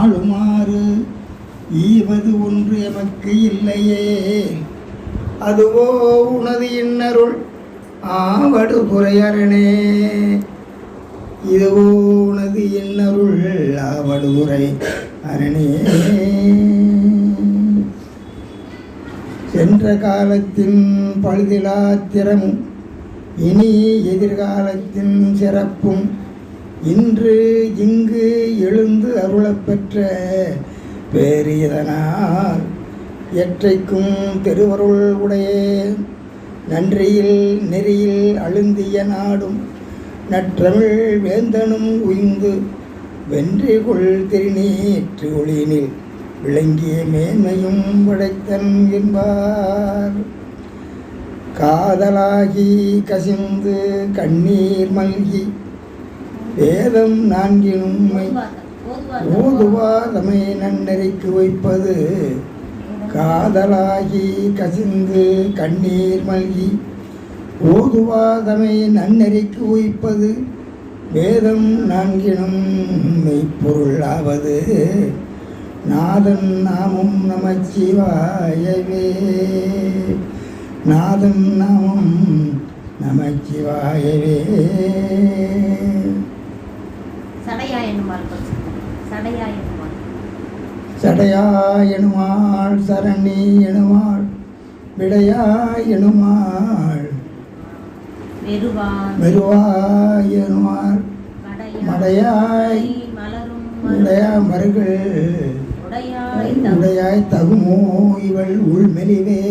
ஆளுமாறு ஈவது ஒன்று எமக்கு இல்லையே. அதுவோ உனது இன்னருள் ஆவடு புரையரணே. இதுவோ உனது இன்னருள் ஆவடு புரை அரணே. சென்ற காலத்தின் பழுதிலாத்திரமும் இனி எதிர்காலத்தின் சிறப்பும் இன்று இங்கு எழுந்து அருளப்பெற்ற பேறு இதனால் எற்றைக்கும் திருவருள் உடைய நன்றியில் நெறியில் அழுந்திய நாடும் நற்றமிழ் வேந்தனும் உய்ந்து வென்றிகொள் திருநீற்று ஒளியினில் விளங்கிய மேன்மையும் படைத்தன் என்பார். காதலாகி கசிந்து கண்ணீர் மல்கி வேதம் நான்கினும்மை ஓதுவாதமை நன்னெறிக்கு வைப்பது. காதலாகி கசிந்து கண்ணீர் மல்கி ஓதுவாதமை நன்னெறிக்கு வைப்பது. வேதம் நான்கினும் மெய்ப்பொருளாவது. நாதன் நாமம் நமச்சிவாயவே. நாதன் நாமம் நமச்சிவாயவே. சடையாய் எனுமாள் சரணி எனுமாள் விடையாய் எனுமாள் மெருவாய் எனுமாள் மடையாய் உடையா மருகள் உடையாய் தகுமோ இவள் உள்மெலிவே.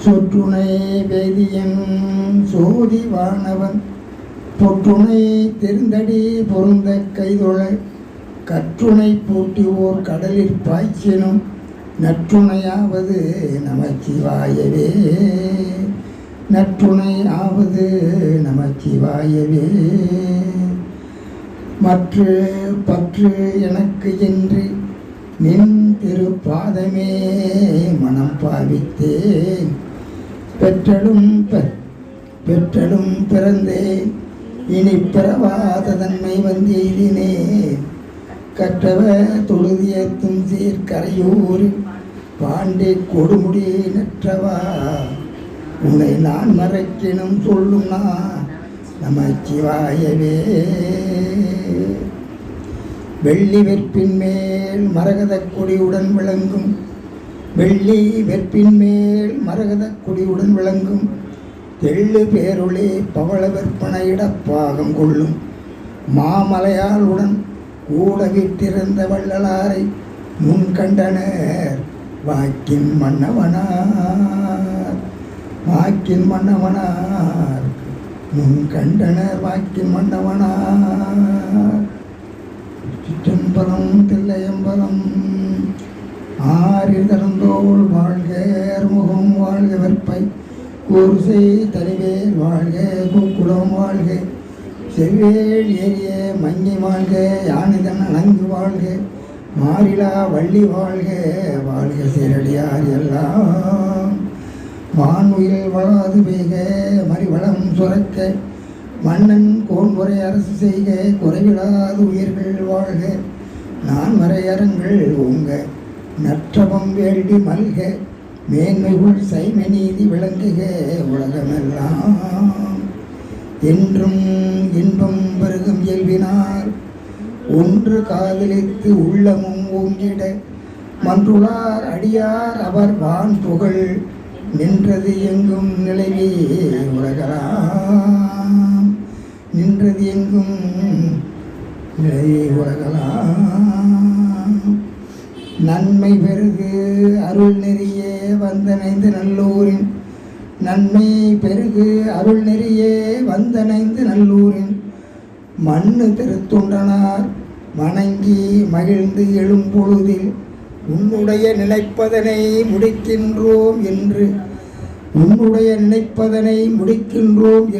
சொற்றுணை வேதியன் சோதி வானவன் பொற்றுணை தெரிந்தடி பொருந்த கைதொழ கற்றுணை பூட்டிவோர் கடலில் பாய்ச்சினும் நற்றுணையாவது நமச்சிவாயவே. நற்றுணை ஆவது நமச்சிவாயவே. மற்ற பற்று எனக்கு என்று நின் திருப்பாதமே மனம் பாவித்தேன். பெற்றலும் பிறந்தேன் இனி பிறவாத தன்மை வந்தேதினேன். கற்றவ தொழுதியத்தும் சீர்கரையூர் பாண்டே கொடுமுடி நற்றவா. உன்னை நான் மறைக்கினும் சொல்லும் நான் நமச்சிவாயவே. வெள்ளி வெற்பின் மேல் மரகத கொடியுடன் விளங்கும். வெள்ளி வெற்பின் மேல் மரகத கொடியுடன் விளங்கும். தெள்ளு பேருளே பவள விற்பனையிடப்பாகம் கொள்ளும். மாமலையாளுடன் கூட விட்டிருந்த வள்ளலாரை முன் கண்டனர் வாக்கின் மன்னவனார். வாக்கின் மன்னவனார் முன் கண்டனர் வாக்கின் மன்னவனார். சிற்றம்பலம் தில்லையம்பலம் ஆறில் திறந்தோள் வாழ்க முகம் வாழ்க வெற்பை கூர்சை தனிவேல் வாழ்க பூக்குளம் வாழ்க செவ்வேல் ஏறிய மங்கி வாழ்க யானிதன் அணங்கு வாழ்க மாறிலா வள்ளி வாழ்க வாழ்க சீரடியார் எல்லாம். வான்முயில் வளாது பெய்க மறிவளம் சுரக்க மன்னன் கோன்முறை அரசு செய்க குறைவிலாது உயிர்கள் வாழ்க. நான் மறையரங்கள் ஓங்க நற்றவம் வேள்வி மல்க மேன்மைகுள் சைம நீதி விளங்குக உலகமெல்லாம். என்றும் இன்பம் பெருகும் இயல்பினார் ஒன்று காதலித்து உள்ளமும் ஓங்கிட மன்றுளார் அடியார் அவர் வான் புகழ் நின்றது எங்கும் நிலைவே உலகலாம். நின்றது எங்கும் நிலையே உலகலாம். நன்மை பெருகு அருள் நெறியே வந்தனைந்து நல்லூரின். நன்மை பெருகு அருள் நெறியே வந்தனைந்து நல்லூரின். மண்ணு திருத்துண்டனார் வணங்கி மகிழ்ந்து எழும்பொழுதில் உன்னுடைய நினைப்பதனை முடிக்கின்றோம்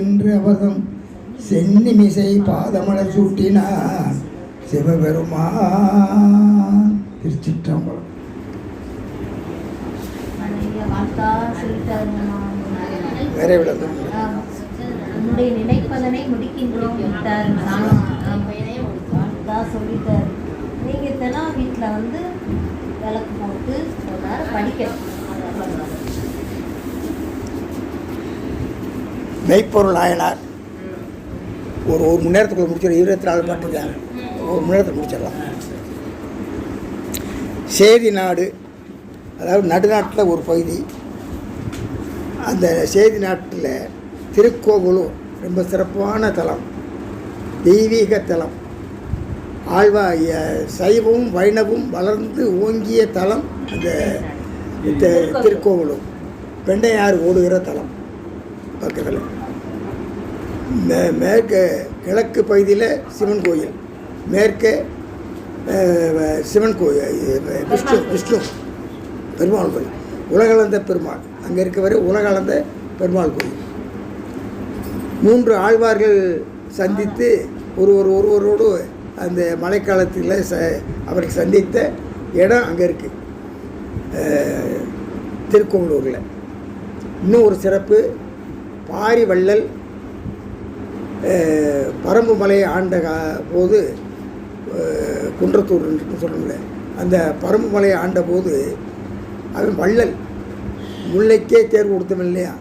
என்று அவதம் சென்னிமிசை பாதமலர் சூட்டினார் சிவபெருமான். திருச்சிற்றம்பலம். விரைவில் வந்துடும். நம்முடைய நினைப்பதனை முடிக்கின்றோம் சொல்லிட்டார். நீங்கள் தினம் வீட்டில் வந்து விளக்கு போட்டு ஒரு நேரம் படிக்கணும். மெய்ப்பொருள் நாயனார் ஒரு மணி நேரத்துக்குள்ள முடிச்சிடலாம். 24 பாட்டு தான், ஒரு மணி நேரத்தில் முடிச்சிடலாம். சேதி நாடு, அதாவது நடுநாட்டில் ஒரு பகுதி. அந்த சேதி நாட்டில் திருக்கோவலூர் ரொம்ப சிறப்பான தலம், தெய்வீக தலம். சைவமும் வைணவும் வளர்ந்து ஓங்கிய தலம் அந்த திருக்கோவலூர். வெண்டையாறு ஓடுகிற தலம் பக்கத்தில். மேற்கு கிழக்கு பகுதியில் சிவன் கோயில், மேற்கே சிவன் கோயில், விஷ்ணு பெருமாள் கோயில், உலகளந்த பெருமாள். அங்கே இருக்கவரை உலகளந்த பெருமாள் கோயில். 3 ஆழ்வார்கள் சந்தித்து ஒருவரோடு அந்த மழைக்காலத்தில் அவர்கள் சந்தித்த இடம் அங்கே இருக்குது திருக்கோவலூரில். இன்னும் ஒரு சிறப்பு, பாரி வள்ளல் பரம்பு மலையை ஆண்ட போது, குன்றத்தூர் சொல்லணும்ல, அந்த பரம்பு மலையை ஆண்ட போது அவன் வள்ளல் முல்லைக்கே தேர்வு கொடுத்தவன் இல்லையா,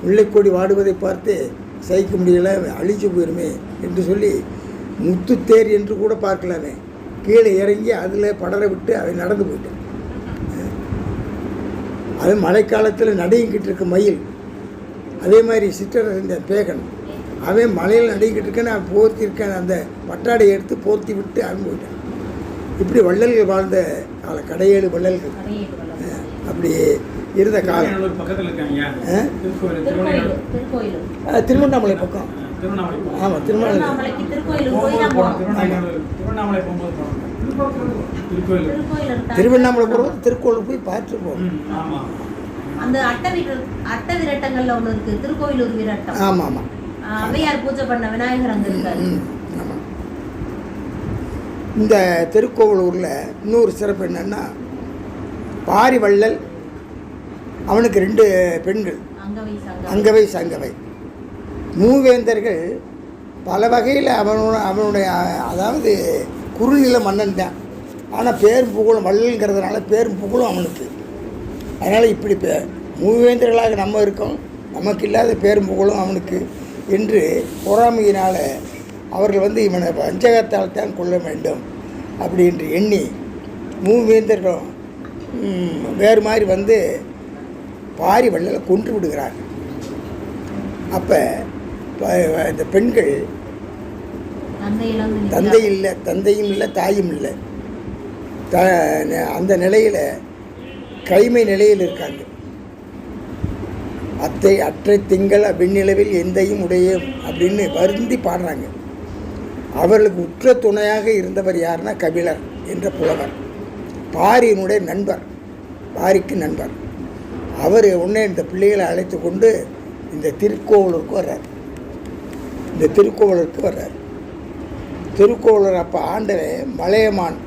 முல்லைக்கொடி வாடுவதை பார்த்து சகிக்க முடியலை, அழிச்சு போயிருமே என்று சொல்லி முத்துத்தேர் என்று கூட பார்க்கலாமே, கீழே இறங்கி அதில் படர விட்டு அவன் நடந்து போயிட்டான். அது மழைக்காலத்தில் நடுங்கிட்டு இருக்க மயில், அதே மாதிரி சிற்றரசன் பேகன், அவன் மலையில் நடுங்கிட்டு இருக்கேன்னு அவன் போர்த்திருக்கான், அந்த பட்டாடையை எடுத்து போர்த்தி விட்டு அவன் போயிட்டான். இப்படி வள்ளல்கள் வாழ்ந்த காலம், கடையேழு வள்ளல்கள் அப்படி இருந்த காலம். திருவண்ணாமலை பக்கம். ஆமாம், திருவண்ணாமலைக்கு திருவண்ணாமலை போகிறோம், திருக்கோயிலுக்கு போய் பார்த்துட்டு போகிறோம். அந்த அட்ட விரட்டங்கள்ல ஒன்று இருக்கு, திருக்கோயிலூர் விரட்டம். ஆமாம் ஆமாம், அவையார் பூஜை பண்ண விநாயகர் அங்கே இருக்காரு. ஆமாம். இந்த திருக்கோவலூரில் இன்னொரு சிறப்பு என்னென்னா, பாரி வள்ளல் அவனுக்கு 2 பெண்கள், அங்கவை சங்கவை. மூவேந்தர்கள் பல வகையில் அவனுடைய அதாவது குறுநில மன்னன் தான். ஆனால் பேரும் புகழும் வள்ளல்ங்கிறதுனால பேரும் புகழும் அவனுக்கு. அதனால் இப்படி மூவேந்தர்களாக நம்ம இருக்கோம், நமக்கு இல்லாத பேரும் புகழும் அவனுக்கு என்று பொறாமையினால் அவர்கள் வந்து இவனை வஞ்சகத்தால் தான் கொள்ள வேண்டும் அப்படி என்று எண்ணி மூவேந்தர்களும் வேறு மாதிரி வந்து பாரி வள்ளலை கொன்று விடுகிறார். அப்போ இந்த பெண்கள் தந்தையும் இல்லை தாயும் இல்லை, அந்த நிலையில் கைமை நிலையில் இருக்காங்க. அற்றை திங்கள் வெண்ணிலவில் எந்தையும் உடைய அப்படின்னு வருந்தி பாடுறாங்க. அவர்களுக்கு உற்ற துணையாக இருந்தவர் யாருன்னா கபிலர் என்ற புலவர், பாரியினுடைய நண்பர், பாரிக்கு நண்பர். அவர் உடனே இந்த பிள்ளைகளை அழைத்து கொண்டு இந்த திருக்கோவலூருக்கு வர்றார். திருக்கோவலூர் அப்போ ஆண்டவன் மலையமான்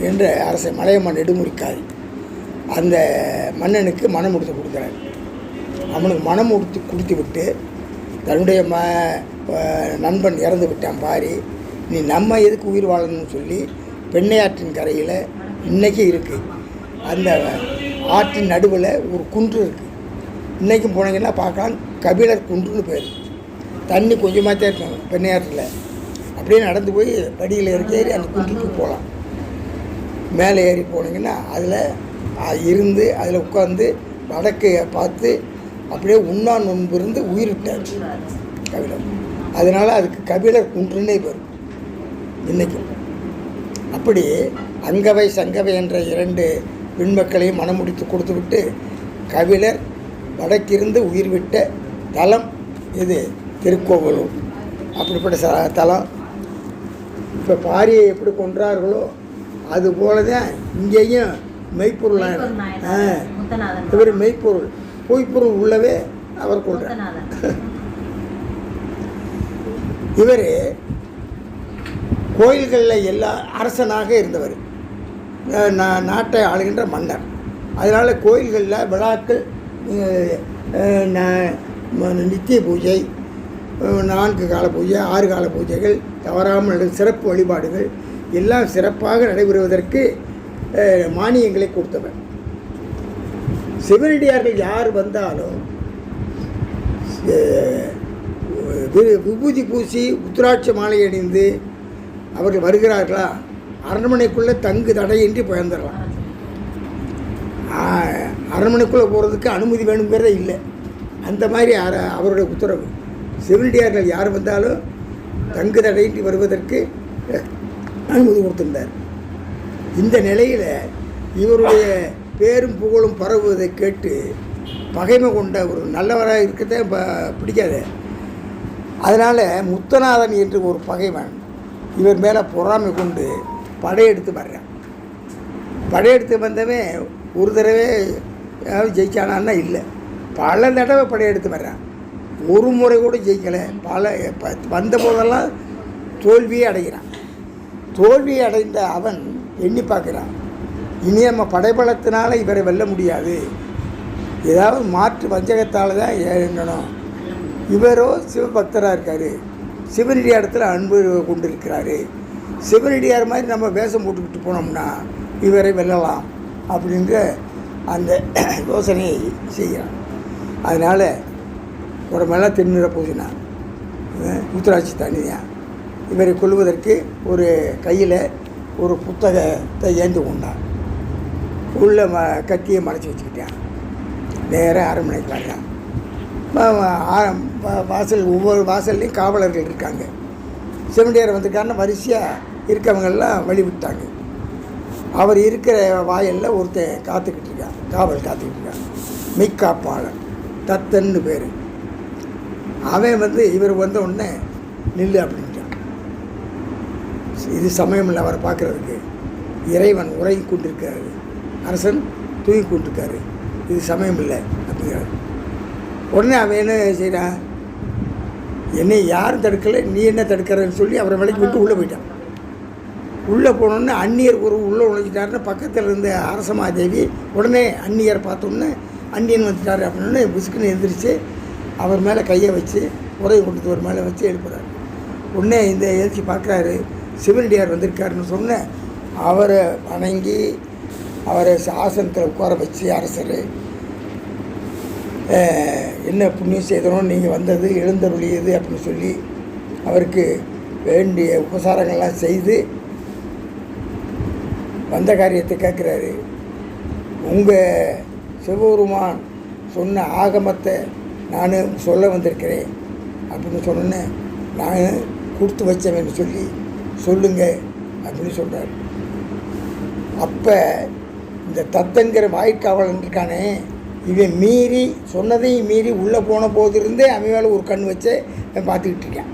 என்ற அரசன், மலையமான் நெடுமுறிக்காரி, அந்த மன்னனுக்கு மனம் முடித்து கொடுக்குறார். அவனுக்கு மனம் கொடுத்து விட்டு தன்னுடைய நண்பன் இறந்து விட்டான் பாரி, நீ நம்ம எதுக்கு உயிர் வாழணும்னு சொல்லி பெண்ணையாற்றின் கரையில் இன்றைக்கி இருக்குது. அந்த ஆற்றின் நடுவில் ஒரு குன்று இருக்குது, இன்றைக்கும் போனீங்கன்னா பார்க்கலாம், கபிலர் குன்றுன்னு பேர். தண்ணி கொஞ்சமாக தான் இருக்கும் பெண்ணையாற்றில். அப்படியே நடந்து போய் படியில் ஏறி அந்த குன்றுக்கு போகலாம். மேலே ஏறி போனீங்கன்னா அதில் இருந்து அதில் உட்காந்து வடக்கு பார்த்து அப்படியே உண்ணா நோன்பு இருந்து உயிர் விட்டார் கபிலர். அதனால் அதுக்கு கபிலர் குன்றுன்னே பேர் இன்றைக்கும். அப்படி அங்கவை சங்கவை என்ற 2 பெண்மக்களையும் மனம் முடித்து கொடுத்து விட்டு கபிலர் வடக்கிருந்து உயிர் விட்ட தலம் இது திருக்கோவலூர். அப்படிப்பட்ட தலம். இப்போ பாரியை எப்படி கொன்றார்களோ அதுபோல தான் இங்கேயும் மெய்ப்பொருள். இவர் மெய்ப்பொருள், பொய்ப்பொருள் உள்ளவே அவர் கொள்றார். இவர் கோயில்களில் எல்லா அரசனாக இருந்தவர், நாட்டை ஆளுகின்ற மன்னர். அதனால் கோயில்களில் விழாக்கள் நித்திய பூஜை, 4 கால பூஜை, 6 கால பூஜைகள் தவறாமல் சிறப்பு வழிபாடுகள் எல்லாம் சிறப்பாக நடைபெறுவதற்கு மானியங்களை கொடுத்தவர். சிவனடியார்கள் யார் வந்தாலும் விபூதி பூசி உத்திராட்ச மாலை அணிந்து அவர்கள் வருகிறார்களா, அரண்மனைக்குள்ளே தங்கு தடையின்றி பயந்துடலாம். அரண்மனைக்குள்ளே போகிறதுக்கு அனுமதி வேணுங்கிறதே இல்லை. அந்த மாதிரி அவருடைய உத்தரவு. சிவனடியார்கள் யார் வந்தாலும் தங்கு தடையின்றி வருவதற்கு அனுமதி கொடுத்திருந்தார். இந்த நிலையில் இவருடைய பேரும் புகழும் பரவுவதை கேட்டு பகைமை கொண்ட ஒரு நல்லவராக இருக்கதே பிடிக்காது. அதனால் முத்தநாதன் என்று ஒரு பகைவன் இவர் மேலே பொறாமை கொண்டு படையெடுத்து வர்றான். படையெடுத்து வந்தவன் ஒரு தடவை யாரும் ஜெயிச்சானான்னா இல்லை, பல தடவை படையெடுத்து வர்றான். ஒரு முறை கூட ஜெயிக்கலை. வந்த போதெல்லாம் தோல்வியே அடைகிறான். தோல்வியை அடைந்த அவன் எண்ணி பார்க்குறான், இனி நம்ம படைபலத்தினால இவரை வெல்ல முடியாது, ஏதாவது மாற்று வஞ்சகத்தால் தான் இறங்கணும். இவரோ சிவபக்தராக இருக்கார், சிவனடியாரத்தில் அன்பு கொண்டிருக்கிறாரு, சிவனடியார் மாதிரி நம்ம வேஷம் போட்டுக்கிட்டு போனோம்னா இவரை வெல்லலாம் அப்படின்ற அந்த யோசனையை செய்கிறான். அதனால் உடம்பெல்லாம் தென்னிற பூசினா உத்திராட்சி தனியாக இவரை கொள்வதற்கு ஒரு கையில் ஒரு புத்தகத்தை ஏந்தி கொண்டான். உள்ள கத்தியை மறைச்சி வச்சுக்கிட்டான். நேராக அரண்மனைக்கு வர்றான். வாசல் ஒவ்வொரு வாசல்லையும் காவலர்கள் இருக்காங்க. சிவனடியார் வந்திருக்காருன்னா வரிசையாக இருக்கவங்கெல்லாம் வழி விட்டாங்க. அவர் இருக்கிற வாயலில் ஒருத்தன் காத்துக்கிட்டு இருக்கான், காவல் காத்துக்கிட்டு இருக்கான். மெய்காப்பாளர் தத்தன்னு பேர். அவன் இவர் வந்த உடனே நில்லு அப்படின்ட்டான். இது சமயம் இல்லை அவரை பார்க்குறதுக்கு. இறைவன் உறங்கி கொண்டிருக்காரு, அரசன் தூங்கி கொண்டிருக்காரு, இது சமயம் இல்லை அப்படிங்கிறார். உடனே அவன் என்ன செய்கிறான், என்னை யாரும் தடுக்கலை, நீ என்ன தடுக்கிறன்னு சொல்லி அவரை விலைக்கு விட்டு உள்ளே போயிட்டான். உள்ளே போனோடனே அந்நியர் ஒரு உள்ளே நுழைஞ்சிட்டாருன்னு பக்கத்தில் இருந்த அரசமாதேவி உடனே அந்நியர் பார்த்தோன்னே அந்நியன் வந்துட்டார் அப்படின்னு புசுக்குன்னு எழுந்திரிச்சு அவர் மேலே கையை வச்சு உரை கொடுத்து ஒரு மேலே வச்சு எழுப்புறாரு. உடனே இந்த எழுச்சி பார்க்குறாரு, சிவனடியார் வந்திருக்காருன்னு சொன்ன அவரை வணங்கி அவரை ஆசனத்தில் உட்கார வச்சு அரசர் என்ன புண்ணியம் செய்தனோன்னு நீங்கள் வந்தது எழுந்தருளியது அப்படின்னு சொல்லி அவருக்கு வேண்டிய உபசாரங்கள்லாம் செய்து வந்த காரியத்தை கேட்குறாரு. உங்கள் சிவபெருமான் சொன்ன ஆகமத்தை நான் சொல்ல வந்திருக்கிறேன் அப்படின்னு சொன்னோன்னே நான் கொடுத்து வச்சவன்னு சொல்லி சொல்லுங்க அப்படின்னு சொல்கிறார். அப்போ இந்த தத்தங்கிற வாய்க்காவலன் இருக்கானே, இவன் மீறி சொன்னதையும் மீறி உள்ளே போன போது இருந்தே அவன் மேலே ஒரு கண் வச்சு அவன் பார்த்துக்கிட்டு இருக்கான்.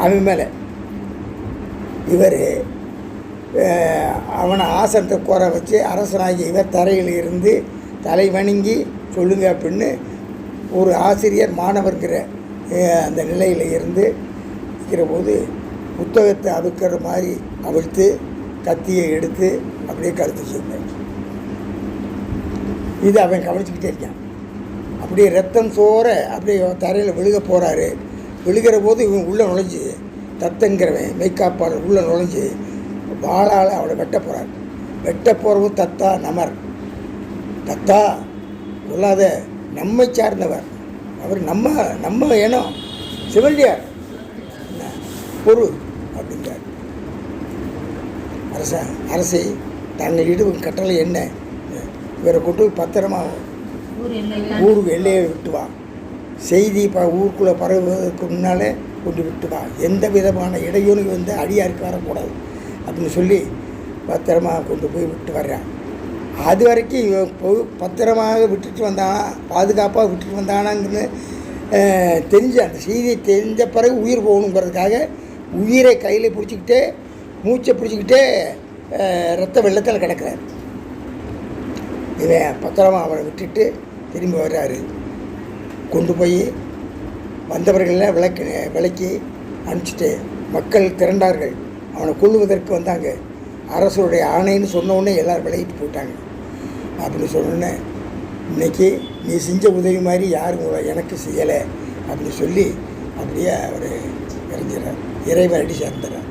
அவன் மேலே இவர் அவனை ஆசனத்தை குறை வச்சு அரசனாகி இவர் தரையில் இருந்து தலை வணங்கி சொல்லுங்க அப்படின்னு ஒரு ஆசிரியர் மாணவர்கிற அந்த நிலையில் இருந்து இருக்கிற போது புத்தகத்தை அவிக்கிற மாதிரி அவிழ்த்து கத்தியை எடுத்து அப்படியே கழுத்து செய்தார். இது அவன் கவனிச்சுக்கிட்டே இருக்கான். அப்படியே ரத்தம் சோற அப்படியே தரையில் விழுக போகிறாரு. விழுகிற போது இவன் உள்ளே நுழைஞ்சி தத்தங்கிறவன் மெய்காப்பாளர் உள்ளே நுழைஞ்சி வாளால் அவளை வெட்ட போகிறார். வெட்ட போகிறவும் தத்தா நமர். தத்தா கொள்ளாத, நம்மை சார்ந்தவர் அவர், நம்ம ஏனோ சிவனடியார் பொறு அப்படின்றார். அரசை தாங்கள் இடும் கட்டளை என்ன, இவரை கொண்டு போய் பத்திரமா ஊருக்கு எல்லையை விட்டு வா, செய்தி ஊருக்குள்ளே பரவுவதற்கு முன்னாலே கொண்டு விட்டு வா, எந்த விதமான இடையூறுக்கு அடியாருக்கு வரக்கூடாது அப்படின்னு சொல்லி பத்திரமாக கொண்டு போய் விட்டு வர்றான். அது வரைக்கும் இவன் போய் பத்திரமாக விட்டுட்டு வந்தானா, பாதுகாப்பாக விட்டுட்டு வந்தானாங்கன்னு தெரிஞ்ச அந்த செய்தியை தெரிஞ்ச பிறகு உயிர் போகணுங்கிறதுக்காக உயிரை கையில் பிடிச்சிக்கிட்டே மூச்சை பிடிச்சிக்கிட்டே ரத்த வெள்ளத்தில் கிடக்கிறார். இவன் பத்திரமாக அவனை விட்டுட்டு திரும்பி வர்றாரு. கொண்டு போய் வந்தவர்களெல்லாம் விலைக்கு அனுப்பிச்சிட்டு மக்கள் திரண்டார்கள். அவனை கொல்லுவதற்கு வந்தாங்க. அரசருடைய ஆணைன்னு சொன்ன உடனே எல்லோரும் விலகிட்டு போயிட்டாங்க. அப்படின்னு சொன்னோடனே இன்னைக்கு நீ செஞ்ச உதவி மாதிரி யாரும் எனக்கு செய்யலை அப்படின்னு சொல்லி அப்படியே அவர் இறஞ்சிடறார், இறைவன் அடி சேர்ந்துறார்.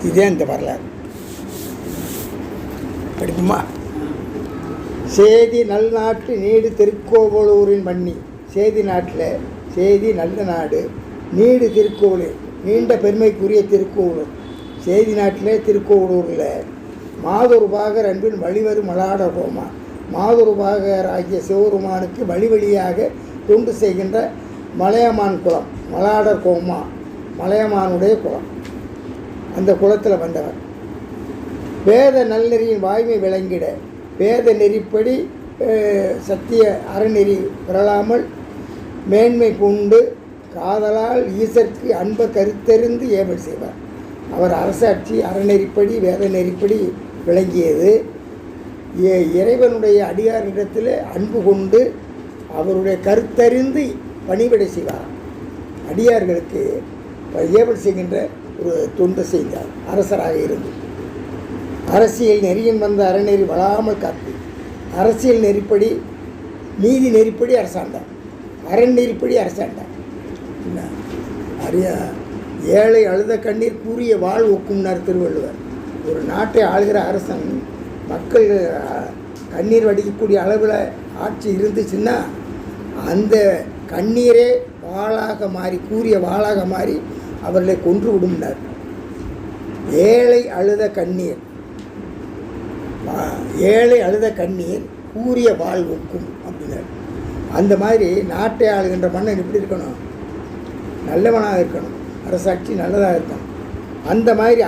இதே இந்த வரலாறு. படிப்புமா? சேதி நல்நாட்டு நீடு திருக்கோவலூரின் மண்ணி. சேதி நாட்டில், சேதி நல்ல நாடு, நீடு திருக்கோவலூர், நீண்ட பெருமைக்குரிய திருக்கோவலூர். சேதி நாட்டில் திருக்கோவலூரில் மாதொரு பாகர் அன்பின் வழிவரும் மலாட கோமா. மாதொரு பாகர் ஆகிய சிவபெருமானுக்கு வழி வழியாக தொண்டு செய்கின்ற மலையமான் குலம், மலாடர் கோமா, மலையமானுடைய குலம். அந்த குலத்தில் வந்தவர். வேத நல்லெறியின் வாய்மை விளங்கிட, வேத நெறிப்படி சத்திய அறநெறி பிறழாமல் மேன்மை கொண்டு காதலால் ஈசற்கு அன்ப கருத்தறிந்து ஏவல் செய்வார். அவர் அரசாட்சி அறநெறிப்படி வேத நெறிப்படி விளங்கியது. இறைவனுடைய அடியாரிடத்தில் அன்பு கொண்டு அவருடைய கருத்தறிந்து பணிவிடை செய்வார். அடியார்களுக்கு ஏவல் செய்கின்ற ஒரு தொண்டு செய்தார் அரசராக இருந்து. அரசியல் நெறியின் வந்த அறநெறி வளாமல் காத்து, அரசியல் நெறிப்படி நீதி நெறிப்படி அரசாண்டார், அரண் நெறிப்படி அரசாண்டார். ஏழை அழுத கண்ணீர் கூறிய வாழ் ஒக்கும்னார் திருவள்ளுவர். ஒரு நாட்டை ஆளுகிற அரசன் மக்கள் கண்ணீர் வடிக்கக்கூடிய அளவில் ஆட்சி இருந்துச்சுன்னா அந்த கண்ணீரே வாளாக மாறி, கூறிய வாளாக மாறி அவர்களை கொன்று விடும்னார். ஏழை அழுத கண்ணீர், ஏழை அழுத கண்ணீர் கூறிய வாழ் ஒக்கும் அப்படின்னார். அந்த மாதிரி நாட்டை ஆளுகின்ற மன்னன் எப்படி இருக்கணும்? நல்லவனாக இருக்கணும், அரசாட்சி நல்லதாக இருக்கணும். அந்த மாதிரி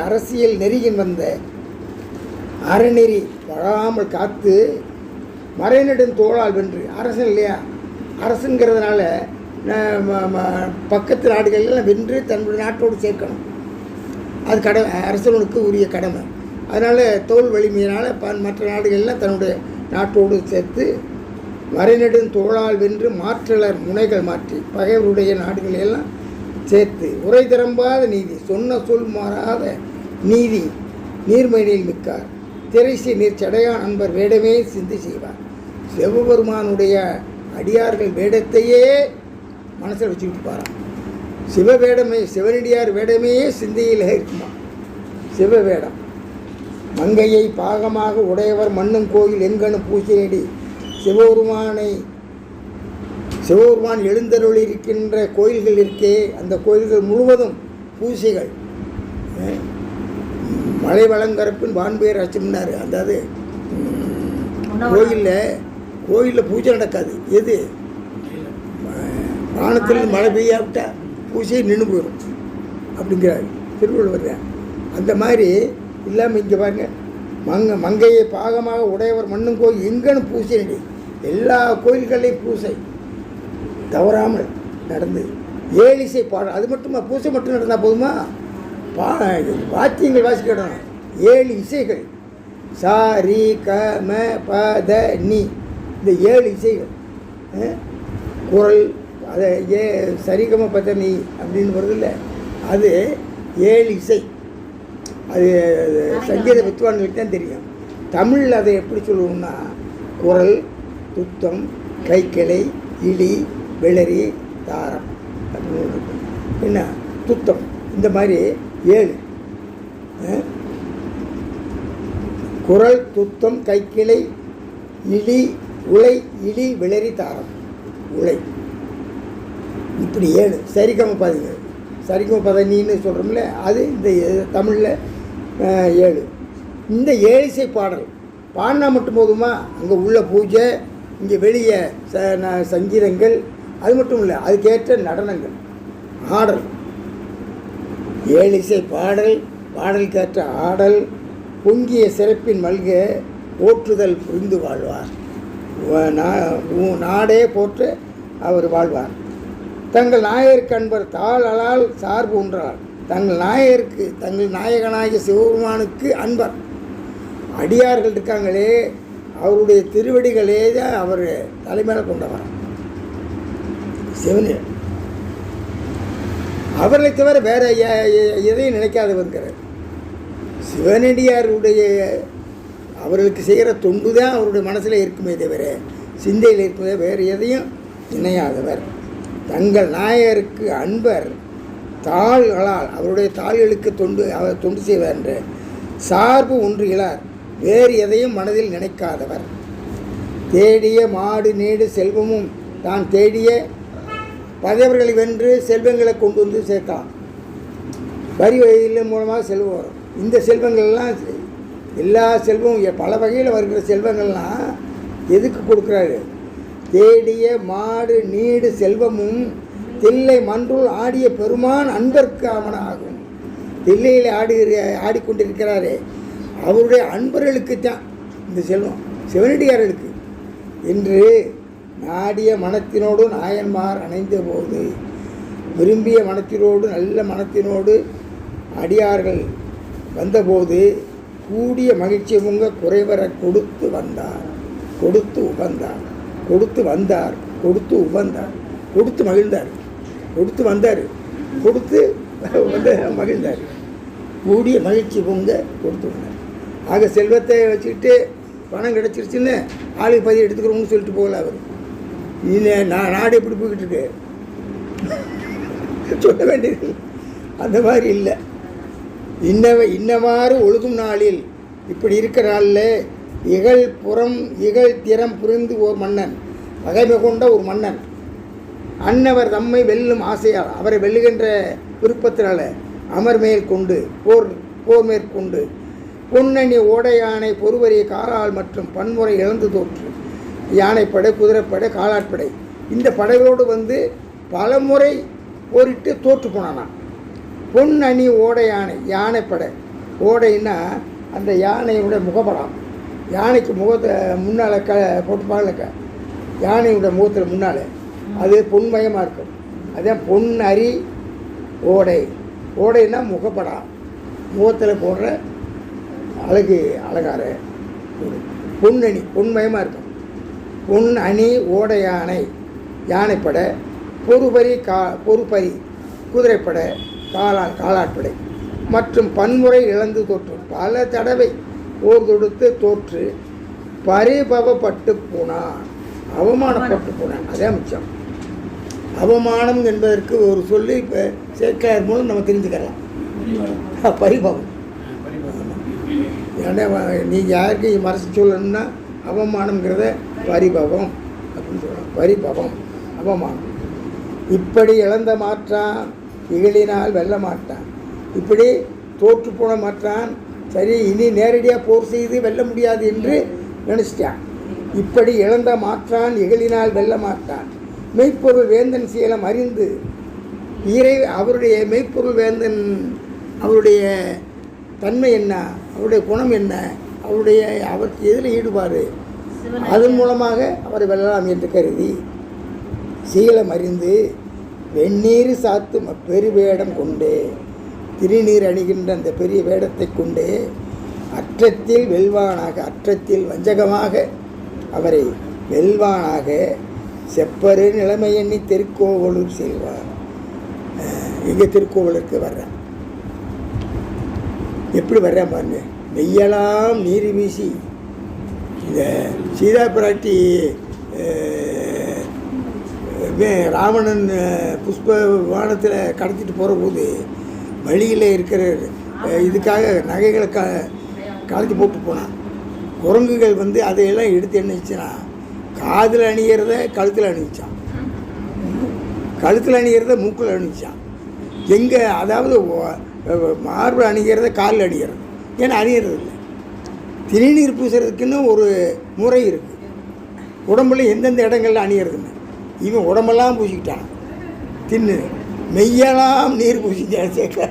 அரசியல் நெறியின் வந்த அறநெறி வராமல் காத்து மறைநெடும் தோளால் வென்று, அரசன் இல்லையா, அரசுங்கிறதுனால பக்கத்து நாடுகளெல்லாம் வென்று தன்னுடைய நாட்டோடு சேர்க்கணும். அது கடமை, அரசனுக்கு உரிய கடமை. அதனால் தோல் வலிமையினால் மற்ற நாடுகள்லாம் தன்னுடைய நாட்டோடு சேர்த்து மறைநெடும் தோளால் வென்று மாற்றலர் முனைகள் மாற்றி பகைவருடைய நாடுகளையெல்லாம் சேர்த்து உரை திறம்பாத நீதி, சொன்ன சொல் மாறாத நீதி நீர்மையில் மிக்கார் திரைசி நீர் சடையான் அன்பர் வேடமே சிந்தி செய்வார். சிவபெருமானுடைய அடியார்கள் வேடத்தையே மனசில் வச்சுக்கிட்டு பாரான். சிவ வேடமே, சிவனடியார் வேடமே சிந்தையில் இருக்குமா. சிவ வேடம். மங்கையை பாகமாக உடையவர் மண்ணும் கோயில் எங்கனும் பூசையடி. சிவபெருமான் எழுந்தருள் இருக்கின்ற கோயில்கள் இருக்கே, அந்த கோயில்கள் முழுவதும் பூசைகள். மலை வளங்கரப்பின் வான்பேர் அச்சம்னாரு. அதாவது கோயிலில் பூஜை நடக்காது. எது வானத்தில் மழை பெய்யாவிட்டால் பூஜை நின்று போயிடும் அப்படிங்கிறார் திருவள்ளுவர். அந்த மாதிரி இல்லாமல் இங்கே பாருங்க, மங்கையை பாகமாக உடையவர் மண்ணும் கோயில் எங்கன்னு பூசை நடி. எல்லா கோயில்களையும் பூசை தவறாமல் நடந்து ஏழிசை பாடம். அது மட்டுமா? பூசை மட்டும் நடந்தால் போதுமா? வாத்தியங்கள் வாசிக்கணும். 7 இசைகள், சா ரி க ம ப த நி, இந்த 7 இசைகள். குரல் அதை சரிகம பத நீ அப்படின்னு வருதில்ல, அது 7 இசை. அது சங்கீத வித்வான்களுக்கு தான் தெரியும். தமிழில் அதை எப்படி சொல்லுவோம்னா குரல், துத்தம், கைக்கிளை, இடி, வெளரி, தாரம் அப்படின்னு இருக்கும். என்ன துத்தம், இந்த மாதிரி 7. குரல், துத்தம், கைக்கிளை, இடி, உலை, இடி, விளரி, தாரம், உலை, இப்படி 7. சரிகம பாதிங்க, சரிகம பதனின்னு சொல்கிறோம்ல, அது இந்த தமிழில் 7. இந்த 7 இசை பாடல் பாடினா மட்டும் போதுமா? அங்கே உள்ள பூஜை, இங்கே வெளியே சங்கீதங்கள், அது மட்டும் இல்லை, அதுக்கேற்ற நடனங்கள், ஆடல். 7 இசை பாடல், பாடலுக்கேற்ற ஆடல், பொங்கிய சிறப்பின் மல்க போற்றுதல் புரிந்து வாழ்வார். நாடே போற்று அவர் வாழ்வார். தங்கள் நாயருக்கு அன்பர் தாளால் சார்பு ஒன்றார். தங்கள் நாயருக்கு, தங்கள் நாயகனாகிய சிவபெருமானுக்கு அன்பர். அடியார்கள் இருக்காங்களே, அவருடைய திருவடிகளே தான் அவர் தலைமையில் கொண்டவர். சிவனே அவர்களை தவிர வேற எதையும் நினைக்காதவங்கிறார். சிவனடியாருடைய அவர்களுக்கு செய்கிற தொண்டு தான் அவருடைய மனசில் இருக்குமே தவிர சிந்தையில் இருப்பதை வேறு எதையும் இணையாதவர். தங்கள் நாயகருக்கு அன்பர் தாள்களால் அவருடைய தாள்களுக்கு அவர் தொண்டு செய்வார் என்ற சார்பு ஒன்று இலார். வேறு எதையும் மனதில் நினைக்காதவர். தேடிய மாடு நீடு செல்வமும் தான் தேடிய பகைவர்களை வென்று செல்வங்களை கொண்டு வந்து சேர்க்கலாம். வரி வகையில் மூலமாக செல்வம் வரும். இந்த செல்வங்கள்லாம் எல்லா செல்வமும் பல வகையில் வருகிற செல்வங்கள்லாம் எதுக்கு கொடுக்குறாரு? தேடிய மாடு நீடு செல்வமும் தில்லை மன்றுள் ஆடிய பெருமான் அன்பர்க்கு ஆவனாகும். தில்லையில் ஆடிக்கொண்டிருக்கிறாரே அவருடைய அன்பர்களுக்குத்தான் இந்த செல்வம், சிவனடியார்களுக்கு என்று நாடிய மனத்தினோடு நாயன்மார் அணைந்த போது, விரும்பிய மனத்தினோடு நல்ல மனத்தினோடு அடியார்கள் வந்தபோது கூடிய மகிழ்ச்சி பொங்க குறைவர கொடுத்து வந்தார், கொடுத்து உகந்தார், கொடுத்து வந்தார், கொடுத்து உகந்தார், கொடுத்து மகிழ்ந்தார், கொடுத்து வந்தார், கொடுத்து வந்து மகிழ்ந்தார். கூடிய மகிழ்ச்சி பொங்க கொடுத்து வந்தார். ஆக செல்வத்தை வச்சுக்கிட்டு பணம் கிடச்சிருச்சுன்னு ஆளுக்கு பதிவு எடுத்துக்கிறோம்னு சொல்லிட்டு போகல அவர். நாடு எப்படி போய்கிட்டு இருக்கு சொல்ல வேண்டியது அந்த மாதிரி இல்லை. இன்னவாறு ஒழுகும் நாளில் இப்படி இருக்கிற நாளில் இகழ் திறம் புரிந்து ஓர் மன்னன், பகைமை கொண்ட ஒரு மன்னன், அன்னவர் தம்மை வெல்லும் ஆசையால் அவரை வெல்லுகின்ற விருப்பத்தினால அமர் மேற்கொண்டு போர் மேற்கொண்டு பொன்னணி ஓடை யானை பொறுவரிய காலால் மற்றும் பன்முறை இழந்து தோற்று யானைப்படை, குதிரைப்படை, காலாட்படை இந்த படைகளோடு வந்து பல முறை போரிட்டு தோற்று போனானான். பொன் அணி ஓடை யானைப்படை, ஓடைன்னா அந்த யானையோட முகப்படம், யானைக்கு முகத்தை முன்னால் போட்டுப்பாங்கல்ல, யானையோட முகத்தில் முன்னால் அது பொன்மயமாக இருக்கும். அதுதான் பொன் அரி ஓடை. ஓடைன்னா முகப்படம், முகத்தில் போடுற அலங்கார பொன்னணி, பொன்மயமாக இருக்கும். பொன் அணி ஓடை யானை யானைப்படை, பொறுபரி குதிரைப்படை, காலாட்படை மற்றும் பன்முறை இழந்து தோற்று பல தடவை போர் தொடுத்து தோற்று பரிபவப்பட்டு போனான், அவமானப்பட்டு போனான். அதே மிச்சம். அவமானம் என்பதற்கு ஒரு சொல்லி இப்போ சேர்க்கையார் மூலம் நம்ம தெரிஞ்சுக்கலாம். பரிபவம். ஏன்னா நீங்கள் யாருக்கு மறைச்சி சொல்லணும்னா அவமானங்கிறத பரிபவம் அப்படின்னு சொல்லலாம். பரிபவம் அவமானம். இப்படி இழந்த மாற்றான் இகழினால் வெல்ல மாட்டான். இப்படி தோற்று போன மாற்றான் சரி இனி நேரடியாக போர் செய்து வெல்ல முடியாது என்று நினச்சிட்டான். இப்படி இழந்த மாற்றான் இகழினால் வெல்ல மாட்டான். மெய்ப்பொருள் வேந்தன் சீலம் அறிந்து அவருடைய மெய்ப்பொருள் வேந்தன் அவருடைய தன்மை என்ன, அவருடைய குணம் என்ன, அவருக்கு எதில் ஈடுபாடு, அதன் மூலமாக அவரை வெல்லலாம் என்று கருதி சீலம் அறிந்து வெந்நீர் சாத்து பெருவேடம் கொண்டு திருநீர் அணிகின்ற அந்த பெரிய வேடத்தை கொண்டு அற்றத்தில் வெல்வானாக, அற்றத்தில் வஞ்சகமாக அவரை வெல்வானாக செப்பரு நிலைமை எண்ணி திருக்கோவலூர் செல்வார். இங்கே திருக்கோவலூருக்கு வர்றேன். எப்படி வர்றேன் பாருங்க. மெய்யலாம் நீர் வீசி இந்த சீதா பிராட்டி ராவணன் புஷ்ப விமானத்தில் கடத்திட்டு போகிற போது வழியில் இருக்கிற இதுக்காக நகைகளை கலத்தி போட்டு போனான். குரங்குகள் வந்து அதையெல்லாம் எடுத்து என்னச்சுன்னா காதில் அணிகிறத கழுத்தில் அணிச்சான், கழுத்தில் அணிகிறத மூக்கில் அணிச்சான். எங்கே அதாவது மார்பு அணிகிறத காலில் அணிகிறது. ஏன்னா அணிகிறது இல்லை. திருநீர் பூசுறதுக்குன்னு ஒரு முறை இருக்குது. உடம்புல எந்தெந்த இடங்கள்ல அணிகிறதுன்னு இவன் உடம்பெல்லாம் பூசிக்கிட்டான். தின்னு மெய்யெல்லாம் நீர் பூசிட்டான் சேர்க்க.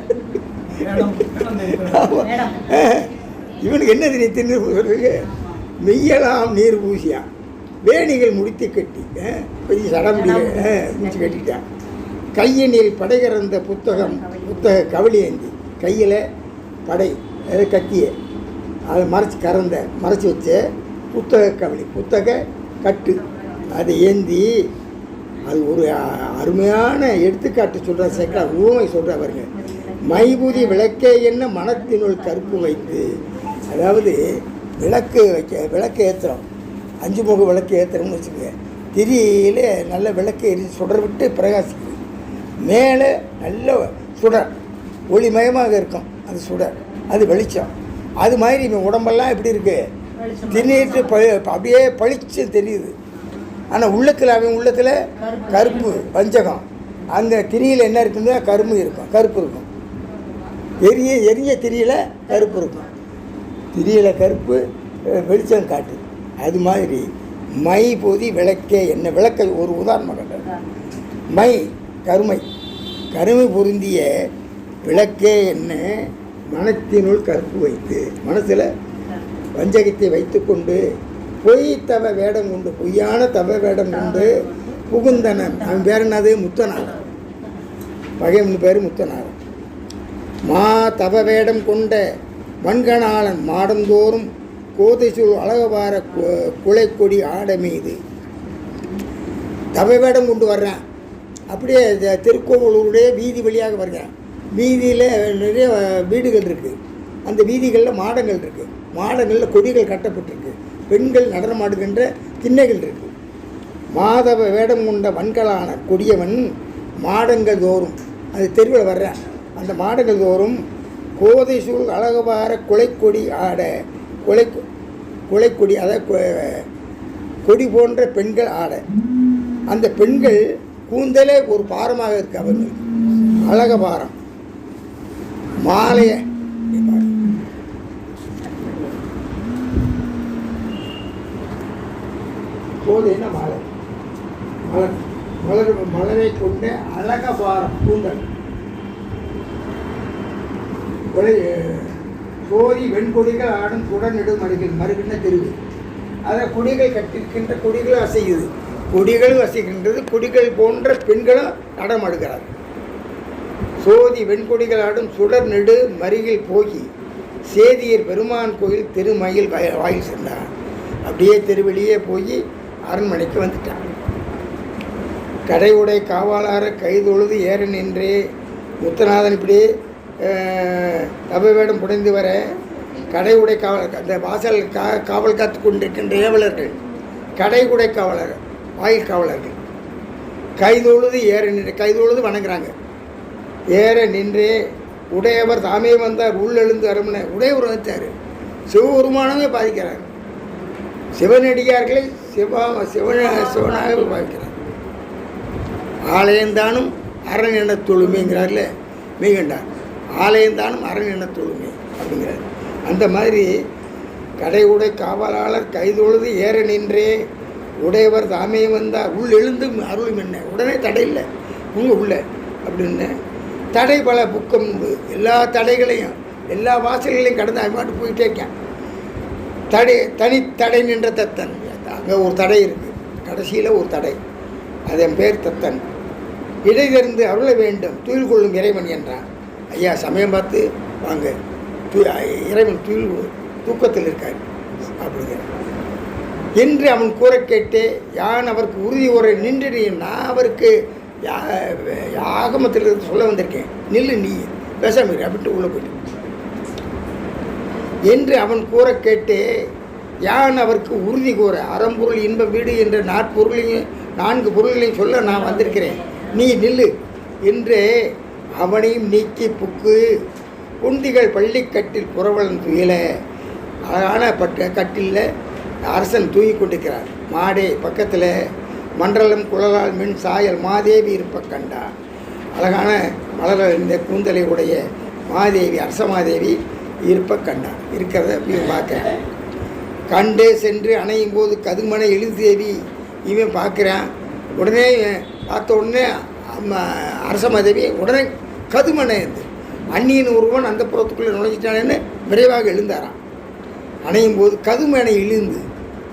இவனுக்கு என்ன தெரியும் தின்னு பூசுறதுக்கு? மெய்யெல்லாம் நீர் பூசியான். வேணிகள் முடித்து கட்டி கொஞ்சம் சடமுடிய முடிச்சு கட்டிட்டான். கையினில் படைகிறந்த புத்தக கவளி ஏந்தி, கையில் படை கத்திய அதை மறைச்சி வச்ச புத்தக கவளி, புத்தக கட்டு அதை ஏந்தி, அது ஒரு அருமையான எடுத்துக்காட்டு சொல்கிற சேர்க்க ஊமை சொல்கிற பாருங்க. மைபூதி விளக்கே என்ன மனத்தினுள் கருப்பு வைத்து, அதாவது விளக்கு ஏற்றுறோம். 5 முக விளக்கு ஏற்றுறோம்னு வச்சுக்கோங்க, திரியில் நல்ல விளக்கு எரிஞ்சு சுடர் விட்டு பிரகாசிக்கும். மேலே நல்ல சுடர் ஒளிமயமாக இருக்கும், அது சுடர், அது வெளிச்சம். அது மாதிரி இவன் உடம்பெல்லாம் எப்படி இருக்குது, திணிட்டு அப்படியே பளிச்சு தெரியுது. ஆனால் உள்ளத்தில் அவன் உள்ளத்தில் கருப்பு வஞ்சகம். அந்த திரியில் என்ன இருக்குன்னா கரும்பு இருக்கும், கருப்பு இருக்கும். எரிய திரியில் கருப்பு இருக்கும், திரியில் கருப்பு வெளிச்சம் காட்டு. அது மாதிரி மை பொதி விளக்கே என்ன விளக்க ஒரு உதாரணமாக கட்ட மை கருமை பொருந்திய விளக்கே என்ன மனத்தினுள் கருப்பு வைத்து, மனசில் வஞ்சகத்தை வைத்து கொண்டு பொய் தவ வேடம் கொண்டு, பொய்யான தவ வேடம் கொண்டு புகுந்தனன். அவன் பேர் என்னது, முத்தனாரன். பகைவன் பேர் முத்தனாரன். மா தவ வேடம் கொண்ட மண்கணாளன் மாடந்தோறும் கோதைசூழ் அழகவார குலைக்கொடி ஆட மீது. தவ வேடம் கொண்டு வர்றான். அப்படியே திருக்கோவலூருடைய வீதி வழியாக வர்றான். வீதியில் நிறைய வீடுகள் இருக்குது, அந்த வீதிகளில் மாடங்கள் இருக்குது, மாடங்களில் கொடிகள் கட்டப்பட்டிருக்கு, பெண்கள் நடனமாடுகின்ற திண்ணைகள் இருக்குது. மாதவ வேடம் கொண்ட வன்களான கொடியவன் மாடங்கள் தோறும், அது தெருவில் வர்றான். அந்த மாடங்கள் தோறும் கோதை சூழ் அழகுவார குலைக்கொடி ஆட, குலைக்கொடி அதாவது கொடி போன்ற பெண்கள் ஆட. அந்த பெண்கள் கூந்தலே ஒரு பாரமாக இருக்கு, அவங்களுக்கு அழக பாரம். மாலைய கோதைன்னா மாலை, மலரை கொண்ட அழக பாரம் கூந்தல். கோரி வெண்கொடிகள் ஆடும் சுடநெடு மருகின்ற தெருவு. அதை கொடிகள் கட்டிருக்கின்ற கொடிகளும் அசையுது, கொடிகளும் அசைகின்றது, கொடிகள் போன்ற பெண்களும் நடமாடுகிறார்கள். சோதி வெண்கொடிகள் ஆடும் சுடர் நெடு மருகில் போகி சேதியர் பெருமான் கோயில் திருமயில் வாயில் சென்றார். அப்படியே தெருவெளியே போய் அரண்மனைக்கு வந்துட்டான். கடையுடை காவலார கைதொழுது ஏற நின்றே முத்தநாதன் இப்படி தப வேடம் புடைந்து வர கடையுடை காவலர், அந்த வாசல் காவல் காத்து கொண்டிருக்கின்ற ஏவலர்கள், கடையுடை காவலர், வாயில் காவலர்கள் கைதொழுது ஏற நின்று, கைதொழுது வணங்குறாங்க. ஏற நின்றே உடையவர் தாமே வந்தார் உள்ளெழுந்து அரண்மனை. உடையவர் வந்துட்டார், சிவபெருமானமே பாதிக்கிறார், சிவனடியார்களை சிவனாக பாதிக்கிறார். ஆலயந்தானும் அரண் என தொழுமைங்கிறார்ல மெய்கண்டார், ஆலயந்தானும் அரண் என தொழுமை அப்படிங்கிறார். அந்த மாதிரி கடை உடை காவலாளர் கைதொழுது ஏற நின்றே உடையவர் தாமே வந்தார் உள் எழுந்து அருளும் என்ன. உடனே தடை இல்லை, உள்ள அப்படின்னு தடை பல புக்கம் உண்டு. எல்லா தடைகளையும் எல்லா வாசல்களையும் கடந்து அது போயிட்டே இருக்கேன். தடை நின்ற தத்தன். அங்கே ஒரு தடை இருக்குது, கடைசியில் ஒரு தடை, அதன் பேர் தத்தன். இடையிலிருந்து அருள வேண்டும் துயில் கொள்ளும் இறைவன் என்றான். ஐயா சமயம் பார்த்து வாங்க, இறைவன் தூக்கத்தில் இருக்கார் அப்படிங்கிற என்று அவன் கூற கேட்டு யான் அவருக்கு உறுதி உரை நின்று, நான் அவருக்கு ஆகமத்தில் இருந்து சொல்ல வந்திருக்கேன், நில்லு நீ பேசாம அப்படின்ட்டு உள்ள போயிட்டு என்று அவன் கூற கேட்டு யான் அவருக்கு உறுதி கூற அறம்பொருள் இன்ப வீடு என்ற 4 பொருளையும் சொல்ல நான் வந்திருக்கிறேன், நீ நில்லு என்று அவனையும் நீக்கி புக்கு குந்திகள் பள்ளிக்கட்டில் புறவலன் துயில. அழகான கட்டிலில் அரசன் தூங்கி கொண்டிருக்கிறார். மாடே பக்கத்தில் மண்டலம் குழலால் மின் சாயல் மாதேவி இருப்ப கண்டா. அழகான மலர் இந்த கூந்தலை உடைய மாதேவி, அரச மாதேவி இருப்ப கண்டா இருக்கிறத பார்க்குறேன். கண்டே சென்று அணையும் போது கதுமனை எழுதேவி இவன் பார்க்குறான். உடனே பார்த்த உடனே அரச மாதேவி உடனே கதுமனை இருந்து அந்நியன் ஒருவன் அந்த புறத்துக்குள்ளே நுழைஞ்சிட்டானேன்னு விரைவாக எழுந்தாரான். அணையும் போது கதுமனை இழுந்து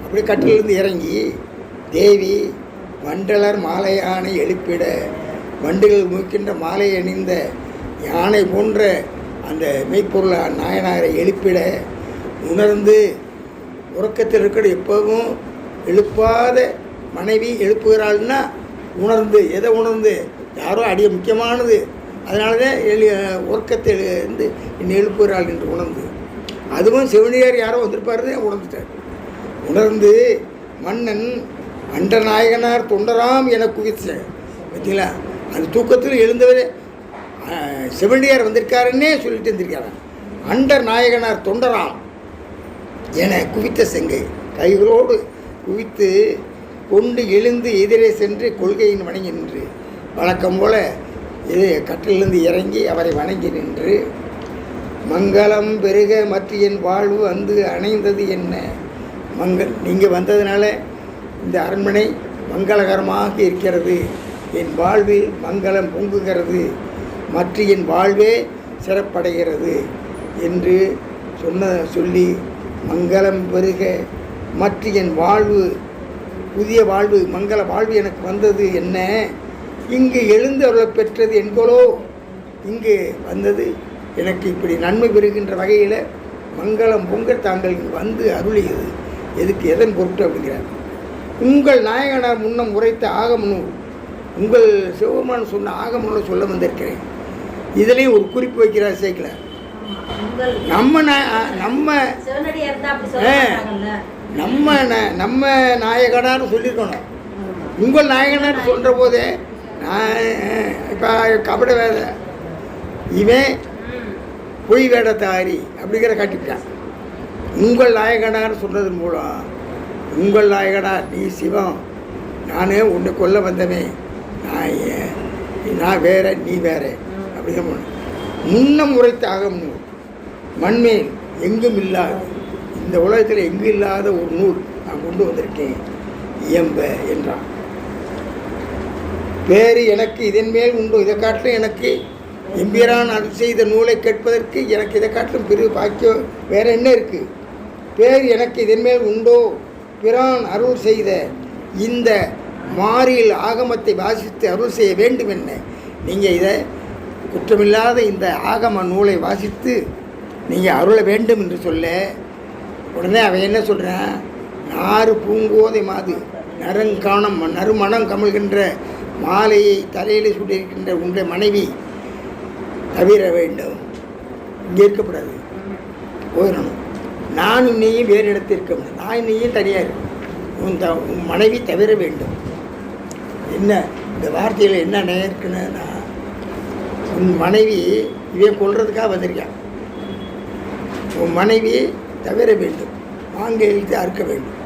அப்படியே கட்டிலிருந்து இறங்கி தேவி வண்டலர் மாலை யானை எழுப்பிட, வண்டுகள் முக்கின்ற மாலை அணிந்த யானை போன்ற அந்த மெய்ப்பொருள் நாயனாரை எழுப்பிட உணர்ந்து உறக்கத்தில் இருக்கிற எப்பவும் எழுப்பாத மனைவி எழுப்புகிறாள்னா உணர்ந்து, எதை உணர்ந்து, யாரோ அடிய முக்கியமானது அதனால தான் உறக்கத்தில் இருந்து என்னை எழுப்புகிறாள் என்று உணர்ந்து, அதுவும் சிவனியார் யாரோ வந்திருப்பாரு உணர்ந்துட்டார். உணர்ந்து மன்னன் அண்டநாயகனார் தொண்டராம் என குவிச்ச பார்த்தீங்களா, அந்த தூக்கத்தில் எழுந்தவர் சிவண்டியார் வந்திருக்காருன்னே சொல்லிட்டு இருந்திருக்காராம். அண்டர் நாயகனார் தொண்டராம் என குவித்த செங்கை கைகளோடு குவித்து கொண்டு எழுந்து எதிரே சென்று கொள்கையின் வணங்கி நின்று வழக்கம் போல இது கட்டிலிருந்து இறங்கி அவரை வணங்கி நின்று மங்களம் பெருக மற்ற என் வாழ்வு வந்து அணைந்தது என்ன நீங்கள் வந்ததுனால இந்த அரண்மனை மங்களகரமாக இருக்கிறது, என் வாழ்வில் மங்களம் பொங்குகிறது, மற்ற என் வாழ்வே சிறப்படைகிறது என்று சொல்லி மங்களம் பெருக மற்ற என் வாழ்வு புதிய வாழ்வு மங்கள வாழ்வு எனக்கு வந்தது என்ன, இங்கு எழுந்து அவளை பெற்றது என்கொலோ, இங்கு வந்தது எனக்கு இப்படி நன்மை பெறுகின்ற வகையில் மங்களம் பொங்க தாங்கள் இங்கு வந்து அருளியது எதுக்கு எதன் பொருட்டு அப்படிங்கிறார். உங்கள் நாயகனார் முன்னம் உரைத்த ஆகம நூல், உங்கள் சிவபெருமான் சொன்ன ஆகம நூலை சொல்ல வந்திருக்கிறேன். இதுலேயும் ஒரு குறிப்பு வைக்கிறார் சேர்க்கல. நம்ம நாயகனார் சொல்லியிருக்கணும். உங்கள் நாயகனார் சொல்கிற போதே நான் இப்போ கபட வேத இவன் பொய் வேடத்தாரி அப்படிங்கிற காட்டிவிட்டான். உங்கள் நாயகனார் சொன்னதன் மூலம் உங்கள் நாயகனார் நீ சிவம், நானே உன்னை கொல்ல வந்தவன், நான் வேற நீ வேற அப்படிங்கிற முன்னம் உரைத்த ஆகம் நூல் மண்மேல் எங்கும் இல்லாத இந்த உலகத்தில் எங்கும் இல்லாத ஒரு நூல் நான் கொண்டு வந்திருக்கேன் இயம்ப என்றான். வேறு எனக்கு இதன் மேல் உண்டு, இதை காட்டிலும் எனக்கு எம்பிரான் அது செய்த நூலை கேட்பதற்கு எனக்கு இதை காட்டிலும் பெரிய பாக்கியம் வேறு என்ன இருக்குது? பேர் எனக்கு இதன் மேல் உண்டோ? பிரான் அருள் செய்த இந்த மாறியில் ஆகமத்தை வாசித்து அருள் செய்ய வேண்டும் என்ன. நீங்கள் இதை குற்றமில்லாத இந்த ஆகம நூலை வாசித்து நீங்கள் அருள வேண்டும் என்று சொல்ல உடனே அவன் என்ன சொல்கிறான், நாறு பூங்கோதை மாது நறுங்காணம் நறுமணம் கமழ்கின்ற மாலையை தலையில் சுட்டிருக்கின்ற உன்னுடைய மனைவி தவிர வேண்டும், இங்கே இருக்கப்படாது, போயிடணும். நானும் நீயும் வேறு இடத்தில் இருக்க முடியும், நான் நீயும் தனியாக இருக்கும், உன் மனைவி தவிர வேண்டும். என்ன இந்த வார்த்தையில் என்ன நேர்க்குன்னா, உன் மனைவி இவன் கொள்றதுக்காக வந்திருக்கான், உன் மனைவி தவிர வேண்டும், ஆங்கிலத்தை அறுக்க வேண்டும்.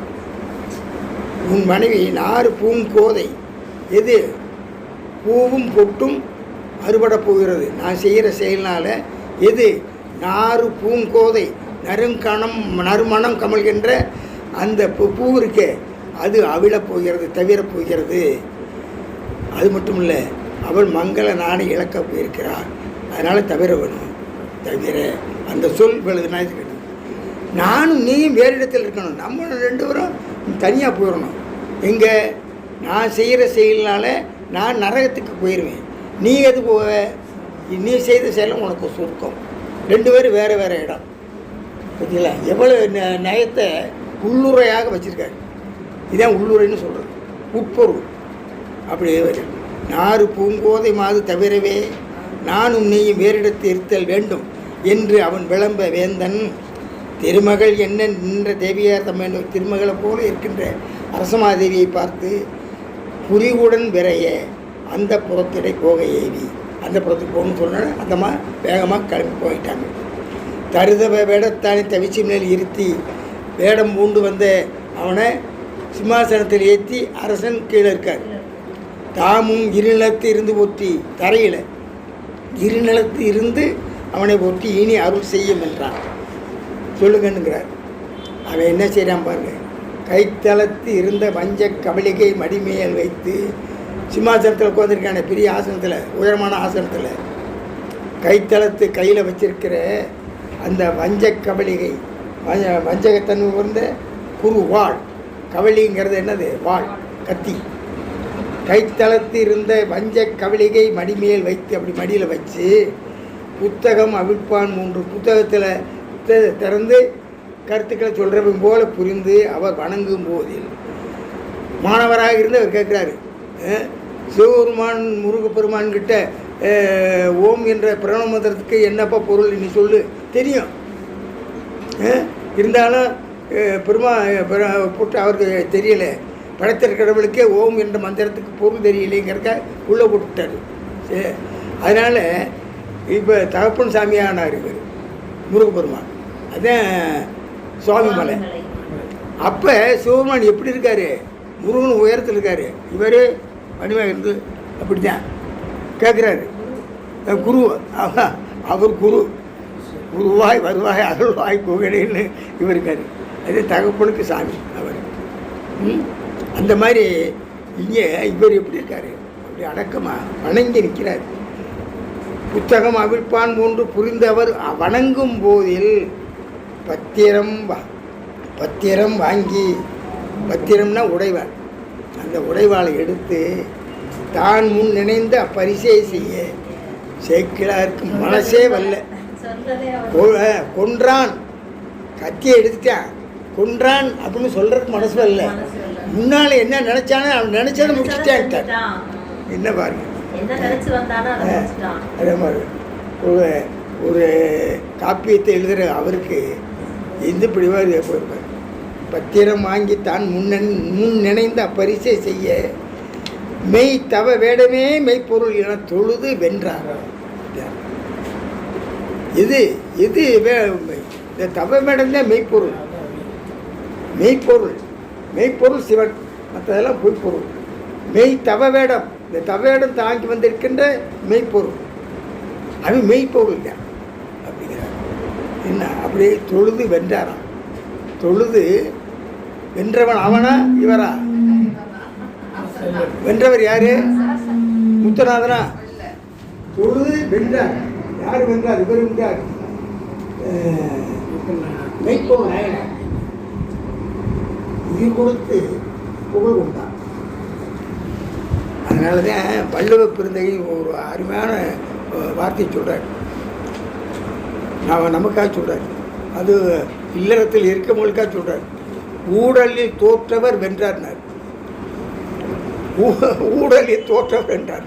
உன் மனைவி நாறு பூங்கோதை, எது பூவும் பொட்டும் அறுபட போகிறது நான் செய்கிற செயல்னால், எது நாறு பூங்கோதை நறுமணம் கமழ்கின்ற அந்த பூ இருக்கே அது அவிழப் போகிறது, தவிரப் போகிறது. அது மட்டும் இல்லை, அவள் மங்கள நாணை இழக்க போயிருக்கிறார், அதனால் தவிர வேணும். தவிர அந்த சொல் விழுதுனா இது கிடையாது. நானும் நீயும் வேறு இடத்தில் இருக்கணும், நம்ம ரெண்டு பேரும் தனியாக போயிடணும். எங்கே நான் செய்கிற செயல்னால் நான் நரகத்துக்கு போயிடுவேன், நீ எது போவ, நீ செய்த செயலும் உனக்கு சுருக்கம், ரெண்டு பேரும் வேறு வேறு இடம். பார்த்தீங்களா எவ்வளோ நயத்தை உள்ளுரையாக வச்சுருக்காரு. இதான் உள்ளுரைன்னு சொல்கிறது, உட்பொருள். அப்படியே வரும். நாறு பூங்கோதை மாது தவிரவே நானும் நீயும் வேறிடத்து இருத்தல் வேண்டும் என்று அவன் விளம்ப வேந்தன் திருமகள் என்ன நின்ற தேவியார் தம்ம திருமகளை போல இருக்கின்ற அரசமாதேவியை பார்த்து புரிவுடன் விரைய அந்த புறத்திடை போக ஏவி, அந்த புறத்துக்கு போகணும்னு சொன்னால் அந்தம்மா வேகமாக கிளம்பி போயிட்டாங்க. தருதவ வேடத்தானே தவிச்சி மேல் இருத்தி வேடம் பூண்டு வந்த அவனை சிம்மாசனத்தில் ஏற்றி அரசன் கீழே இருக்கார். தாமும் இருநிலத்து இருந்து ஒற்றி தரையில் இருநிலத்து இருந்து அவனை ஒற்றி இனி அருள் செய்யும் என்றான். சொல்லுங்கன்னுங்கிறார். அவன் என்ன செய்கிறான் பாருங்க, கைத்தளத்து இருந்த வஞ்ச கபலிகை மடிமையல் வைத்து சிம்மாசனத்தில் உட்காந்துருக்கான பெரிய ஆசனத்தில், உயரமான ஆசனத்தில் கைத்தளத்து கையில் வச்சிருக்கிற அந்த வஞ்ச கபலிகை, வஞ்சகத்தன்மை உயர்ந்த குரு வாழ், கவலிங்கிறது என்னது, வாழ், கத்தி. கைத்தளத்து இருந்த வஞ்ச கவலிகை மடிமேல் வைத்து அப்படி மடியில் வச்சு புத்தகம் அவிழ்ப்பான் 3 புத்தகத்தில் திறந்து கருத்துக்களை சொல்கிறவன் போல புரிந்து அவர் வணங்கும் போதில் மாணவராக இருந்து அவர் கேட்குறாரு, சிவபெருமான் முருகப்பெருமான்கிட்ட ஓம் என்ற பிரணவ மந்திரத்துக்கு என்னப்பா பொருள் நீ சொல்லு, தெரியும், இருந்தாலும் போட்டு அவருக்கு தெரியல, படைத்த கடவுளுக்கே ஓம் என்ற மந்திரத்துக்கு பொருள் தெரியலைங்கிறக்க உள்ளே போட்டுட்டார். சரி, அதனால் இப்போ தகப்பன் சாமியானார் இவர் முருகப்பெருமான், அதுதான் சுவாமி மலை. அப்போ சிவபெருமான் எப்படி இருக்கார்? முருகன் உயரத்தில் இருக்கார், இவர் வடிவாக இருந்து அப்படி தான் கேட்குறாரு. குரு அவர் குருவாய் வருவாய் அருள்வாய் புகழேன்னு இவர் இருக்கார். அது தகப்பனுக்கு சாமி அவர். அந்த மாதிரி இங்கே இவர் எப்படி இருக்கார்? அப்படி அடக்கமாக வணங்கி நிற்கிறார். புத்தகம் அவிழ்ப்பான் போன்று புரிந்தவர் வணங்கும் போதில் பத்திரம் வாங்கி, பத்திரம்னா உடைவாள், அந்த உடைவாளை எடுத்து தான் முன் நினைந்த பரிசை செய்ய சேக்கிழாருக்கு மனசே வரல. கொன்றான், கத்தியை எடுத்துட்டான், கொன்றான் அப்படின்னு சொல்கிறதுக்கு மனசு வரல. முன்னால் என்ன நினச்சானோ அவன் நினச்சதை முடிச்சுட்டான். என்ன பாருங்க, அதே மாதிரி ஒரு காப்பியத்தை எழுதுகிற அவருக்கு எந்த பிடிவாக போயிருப்பார். பத்திரம் வாங்கி தான் முன் நினைந்த பரிசை செய்ய மெய் தவ வேடமே மெய்ப்பொருள் என தொழுது வென்றார். இது இந்த தவ வேடம் தான் மெய்ப்பொருள். மெய்ப்பொருள் சிவன், மற்றதெல்லாம் பொய்ப்பொருள். மெய் தவ வேடம், இந்த தவ வேடம் தாங்கி வந்திருக்கின்ற மெய்ப்பொருள், அது மெய்ப்பொருள் தான் அப்படிங்கிறார். என்ன அப்படியே தொழுது வென்றாராம். தொழுது வென்றவன் அவனா இவரா? வென்றவர் யாரு? முத்தநாதனா? தொழுது வென்றார். யார் வென்றார்? இவர் வென்றார். மெய்ப்பொருள் நாயனார் உயிர் கொடுத்து புகழ் கொண்டார். அதனால தான் வள்ளுவ பெருந்தகை ஒரு அருமையான வார்த்தையை சொல்கிறார். நமக்காக சொல்கிறார், அது இல்லறத்தில் இருக்கவங்களுக்காக சொல்கிறார். ஊழலில் தோற்றவர் வென்றார்னார். ஊழலில் தோற்றவர் வென்றார்.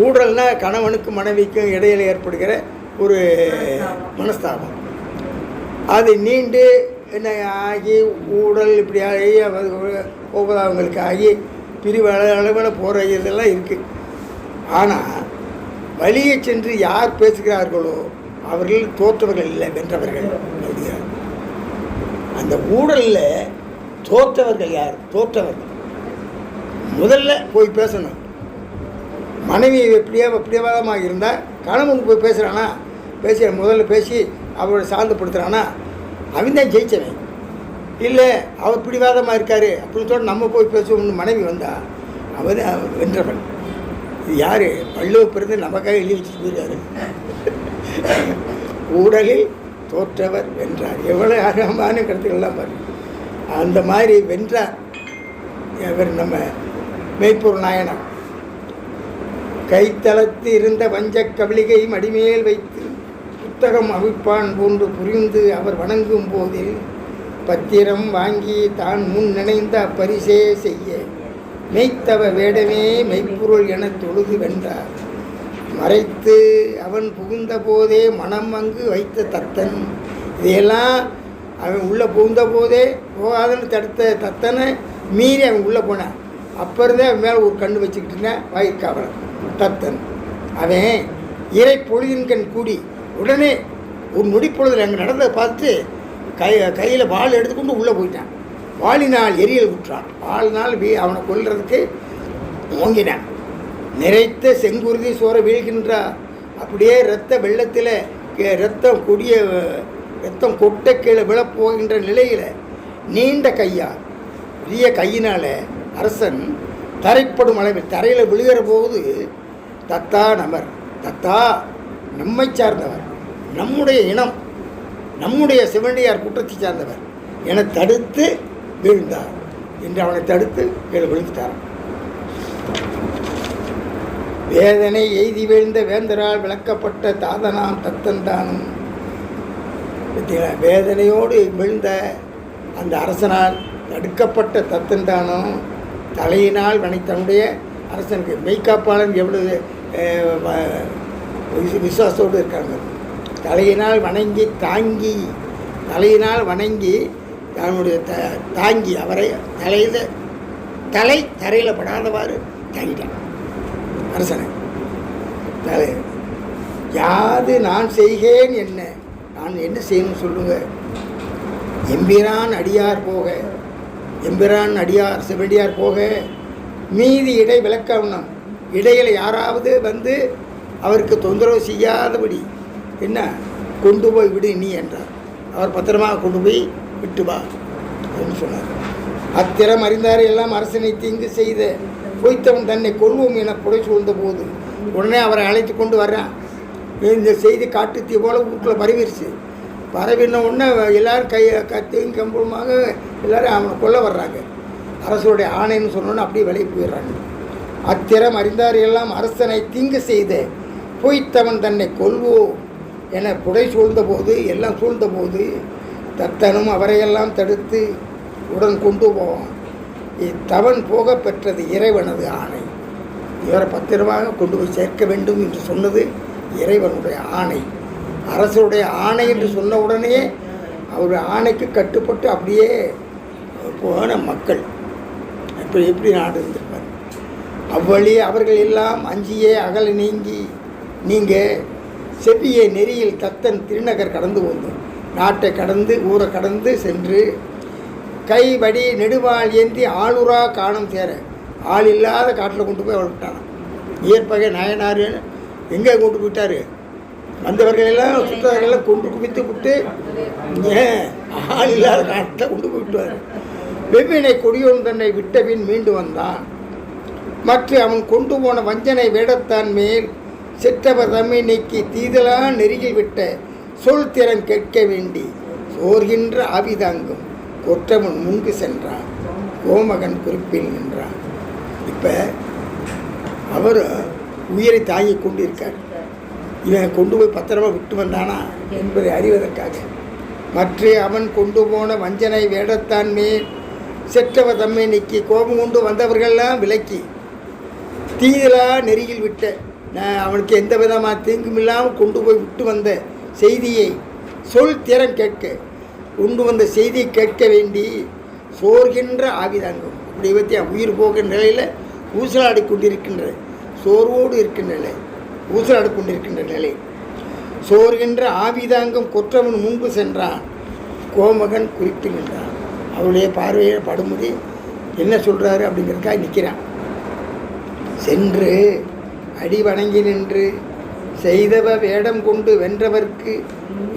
ஊழல்னா கணவனுக்கும் மனைவிக்கும் இடையில ஏற்படுகிற ஒரு மனஸ்தாபம். அது நீண்டு என்ன ஆகி ஊழல் இப்படி ஆகி கோபதாபங்களுக்கு ஆகி பிரிவு அளவில் போகிற இதெல்லாம் இருக்குது. ஆனால் வழியை சென்று யார் பேசுகிறார்களோ அவர்கள் தோற்றவர்கள் இல்லை, வென்றவர்கள் அப்படிங்கிறார். அந்த ஊழலில் தோற்றவர்கள் யார்? தோற்றவர்கள் முதல்ல போய் பேசணும். மனைவி பிடிவாதமாக இருந்தால் கணவனுக்கு போய் பேசுகிறானா, முதல்ல பேசி அவரை சாந்தப்படுத்துகிறானா, அவன் தான் ஜெயிச்சவன். இல்லை அவர் பிடிவாதமாக இருக்கார் அப்படின்னு சொல்லி நம்ம போய் பேசுவோம்னு மனைவி வந்தால் அவன் வென்றவன். இது யார்? வள்ளுவ பிறந்து நமக்காக எழுதி வச்சுட்டு போயிருக்காரு. ஊழலில் தோற்றவர் வென்றார். எவ்வளோ அருமையான கருத்துக்கள்லாம் பாருங்க. அந்த மாதிரி வென்றார் இவர் நம்ம மெய்ப்பொருள் நாயனார். கைத்தளத்து இருந்த வஞ்ச கவிழிகை மடிமேல் வைத்து புத்தகம் அவிழ்ப்பான் போன்று புரிந்து அவர் வணங்கும் போதில் பத்திரம் வாங்கி தான் முன் நினைந்த பரிசே செய்ய மெய்த்தவ வேடமே மெய்ப்பொருள் என தொழுது வென்றார். மறைத்து அவன் புகுந்த போதே மனம் அங்கு வைத்த தத்தன். இதையெல்லாம் அவன் உள்ளே புகுந்த போதே போகாதன்னு தடுத்த தத்தனை மீறி அவன் உள்ளே போனான். அப்போ இருந்தே அவன் மேலே ஒரு கண்ணு வச்சுக்கிட்டு இருந்தேன் வாயிற்காவலன் தத்தன். அவன் இறை பொழுதின்கண் கூடி உடனே ஒரு நொடிப்பொழுதில் அங்கே நடந்ததை பார்த்து கையில் வாள் எடுத்துக்கொண்டு உள்ளே போயிட்டான். வாளினால் எரியல் விட்டுறான். வாளினால் அவனை கொல்றதுக்கு ஓங்கினான். நிறைத்த செங்குருதி சோற வீழ்கின்றார். அப்படியே இரத்த வெள்ளத்தில் ரத்தம் கொட்ட கீழே விழப்போகின்ற நிலையில் நீண்ட கையால் பெரிய கையினால் அரசன் தரைப்படும் அளவில் தரையில் விழுகிற போது தத்தா நமர், தத்தா நம்மை சார்ந்தவர், நம்முடைய இனம், நம்முடைய சிவனடியார் குற்றத்தை சார்ந்தவர் என தடுத்து வீழ்ந்தார் என்று அவனை தடுத்து கீழே விழுந்துட்டார். வேதனை எய்தி வீழ்ந்த வேந்தரால் விளக்கப்பட்ட தாதனாம் தத்தன்தானும். வேதனையோடு விழுந்த அந்த அரசனால் தடுக்கப்பட்ட தத்தன்தானும் தலையினால் தன்னுடைய அரசனுக்கு மெய்காப்பாளன் எவ்வளவு விசுவாசத்தோடு இருக்காங்க. தலையினால் வணங்கி தன்னுடைய தாங்கி அவரை தலை தரையில் படாதவாறு தாங்கிட்டான் அரசனை. தலை யாது நான் செய்கேன் என்ன, நான் என்ன செய்யணும்னு சொல்லுங்க. எம்பிரான் அடியார் போக, எம்பிரான் அடியார் செவடியார் போக மீதி இடை விளக்கவனம், இடையில் யாராவது வந்து அவருக்கு தொந்தரவு செய்யாதபடி என்ன கொண்டு போய் விடு நீ என்றார். அவர் பத்திரமாக கொண்டு போய் விட்டு வா அப்படின்னு சொன்னார். அத்திரம் அறிந்தார் எல்லாம் அரசனை தீங்கு செய்த பொய்த்தவன் தன்னை கொள்வோம் என புடை சூழ்ந்த போது உடனே அவரை அழைத்து கொண்டு வர்றான். இந்த செய்தி காட்டுத்தீ போல வீட்டுக்குள்ளே பரவிடுச்சு. பரவின உடனே எல்லோரும் கத்தியும் கம்பளமாக எல்லோரும் அவனை கொல்ல வர்றாங்க. அரசருடைய ஆணைன்னு சொன்னோன்னு அப்படியே விலைக்கு போயிடுறாங்க. அத்திரம் அறிந்தார் எல்லாம் அரசனை தீங்கு செய்த பொய்த்தவன் தன்னை கொல்வோ என புடை சூழ்ந்த போது, எல்லாம் சூழ்ந்த போது தத்தனும் அவரையெல்லாம் தடுத்து உடன் கொண்டு போவான். இத்தவன் போக பெற்றது இறைவனது ஆணை. இவரை பத்திரமாக கொண்டு போய் சேர்க்க வேண்டும் என்று சொன்னது இறைவனுடைய ஆணை. அரசருடைய ஆணை என்று சொன்ன உடனே அவருடைய ஆணைக்கு கட்டுப்பட்டு அப்படியே போன மக்கள் எப்படி நாடு இருந்திருப்பார். அவ்வழி அவர்கள் எல்லாம் அஞ்சியே அகல நீங்க செவ்விய நெறியில் தத்தன் திருநகர் கடந்து வந்து நாட்டை கடந்து ஊரை கடந்து சென்று கைவடி நெடுவாள் ஏந்தி ஆளுரா காணம் சேர, ஆள் இல்லாத காட்டில் கொண்டு போய் அவள் விட்டானான். இயற்பகை நாயனார் எங்கே கொண்டு போயிட்டார்? வந்தவர்களெல்லாம் சுற்றவர்களெல்லாம் கொண்டு குவித்து விட்டு ஆள் இல்லாத காட்டில் கொண்டு போயிட்டுவார். வெவ்வினை கொடியோன் தன்னை விட்டபின் மீண்டு வந்தான். மற்ற அவன் கொண்டு போன வஞ்சனை வேடத்தான் மேல் செற்றவர் தம்மை நீக்கி தீதலா நெருகில் விட்ட சொல் திறன் கேட்க வேண்டி சோர்கின்ற ஆவிதாங்கும் கொற்றவன் முன்கு சென்றான். கோமகன் குறிப்பில் நின்றான். இப்போ அவர் உயிரை தாங்கி கொண்டிருக்கார். இவன் கொண்டு போய் பத்திரமா விட்டு வந்தானா என்பதை அறிவதற்காக மற்ற அவன் கொண்டு போன வஞ்சனை வேடத்தான் மேல் செற்றவர் தம்மை நீக்கி கோபம் கொண்டு வந்தவர்கள்லாம் விலக்கி தீதலா நெருகில் விட்ட, நான் அவனுக்கு எந்த விதமாக தீங்கும் இல்லாமல் கொண்டு போய் விட்டு வந்த செய்தியை சொல் திறன் கேட்க, கொண்டு வந்த செய்தியை கேட்க வேண்டி சோர்கின்ற ஆவிதாங்கும். அப்படி பற்றி உயிர் போகிற நிலையில் ஊசலாடி கொண்டிருக்கின்ற, சோர்வோடு இருக்கின்ற நிலை, ஊசலாடி கொண்டிருக்கின்ற நிலை. சோர்கின்ற ஆவிதாங்கம் கொற்றவன் முன்பு சென்றான். கோமகன் குறித்து நின்றான். அவருடைய பார்வையை படுமுடி என்ன சொல்கிறாரு அப்படிங்கிறதுக்காக நிற்கிறான். சென்று அடி வணங்கி நின்று செய்தவ வேடம் கொண்டு வென்றவர்க்கு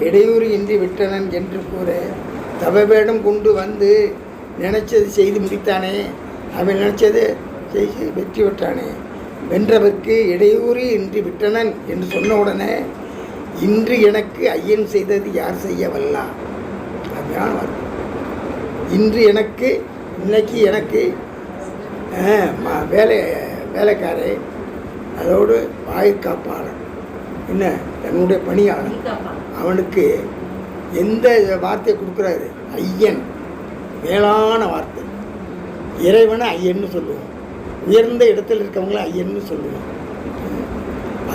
இடையூறு இன்றி விட்டனன் என்று கூற, தவ வேடம் கொண்டு வந்து நினைச்சது செய்து முடித்தானே, அவன் நினைச்சது செய்து வெற்றி பெற்றானே, வென்றவர்க்கு இடையூறு இன்றி விட்டனன் என்று சொன்ன உடனே இன்று எனக்கு ஐயன் செய்தது யார் செய்ய வல்லா அப்படியான வார்த்தை. இன்று எனக்கு, இன்னைக்கு எனக்கு வேலைக்காரே, அதோடு வாய்க்காப்பாளன் என்ன தன்னுடைய பணியாளன், அவனுக்கு எந்த வார்த்தையை கொடுக்குறாரு? ஐயன், மேலான வார்த்தை. இறைவனை ஐயன்னு சொல்லுவோம், உயர்ந்த இடத்தில் இருக்கவங்கள ஐயன்னு சொல்லுவோம்.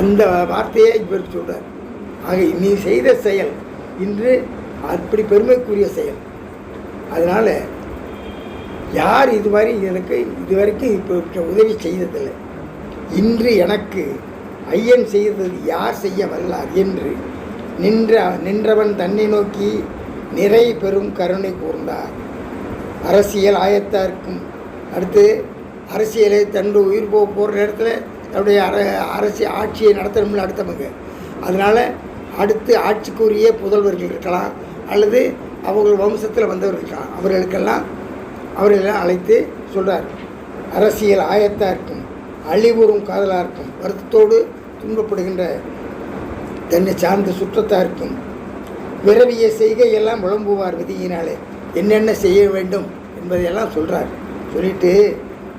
அந்த வார்த்தையை இவருக்கு சொல்கிறார். ஆக நீ செய்த செயல் இன்று அப்படி பெருமைக்குரிய செயல். அதனால் யார் இதுவரை எனக்கு இதுவரைக்கும் இப்போ உதவி செய்ததில்லை. இன்று எனக்கு ஐயன் செய்தது யார் செய்ய வல்லார் என்று நின்றவன் தன்னை நோக்கி நிறை பெரும் கருணை கூர்ந்தார். அரசியல் ஆயத்தார்க்கும் அடுத்து அரசியலை தன்னுடைய உயிர் போகிற நேரத்தில் தன்னுடைய அரசியல் ஆட்சியை நடத்தணும்னு அடுத்தவங்க. அதனால் அடுத்து ஆட்சிக்குரிய புதல்வர்கள் இருக்கலாம், அல்லது அவர்கள் வம்சத்தில் வந்தவர்கள் இருக்கலாம். அவர்களெல்லாம் அழைத்து சொல்கிறார். அரசியல் ஆயத்தார்க்கும் அழிவுறும் காதலார்க்கும் வருத்தத்தோடு துன்பப்படுகின்ற தன்னை சார்ந்த சுற்றத்தார்க்கும் பிறவிய செய்கையெல்லாம் விளம்புவார் விதியினாலே என்னென்ன செய்ய வேண்டும் என்பதையெல்லாம் சொல்கிறார். சொல்லிட்டு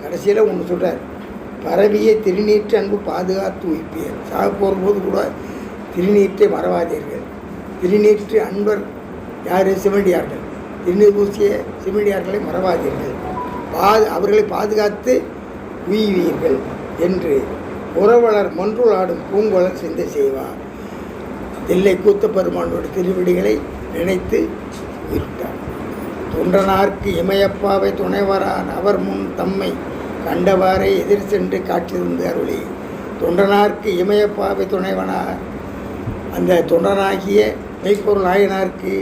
கடைசியில் ஒன்று சொல்கிறார். பரவிய திருநீற்று அன்பு பாதுகாத்து உயிர்ப்பியர். சாக போகும்போது கூட திருநீற்றை மறவாதீர்கள். திருநீற்று அன்பர் யார்? சிவனடியார்கள். திருநீர் பூசிய சிவனடியார்களை மறவாதீர்கள். அவர்களை பாதுகாத்து உய்வீர்கள் என்று உறவலர் மன்றுள் ஆடும் பூங்கோளர் சிந்தை செய்வார். தில்லை கூத்த பெருமானோட திருவடிகளை நினைத்து உயிர்த்தார். தொண்டனார்க்கு இமயப்பாவை துணைவரார் அவர் முன் தம்மை கண்டவாறே எதிர் சென்று காட்சியிருந்து அருளி. தொண்டனார்க்கு இமயப்பாவை துணைவனார், அந்த தொண்டனாகிய மெய்ப்பொருள் நாயனாருக்கு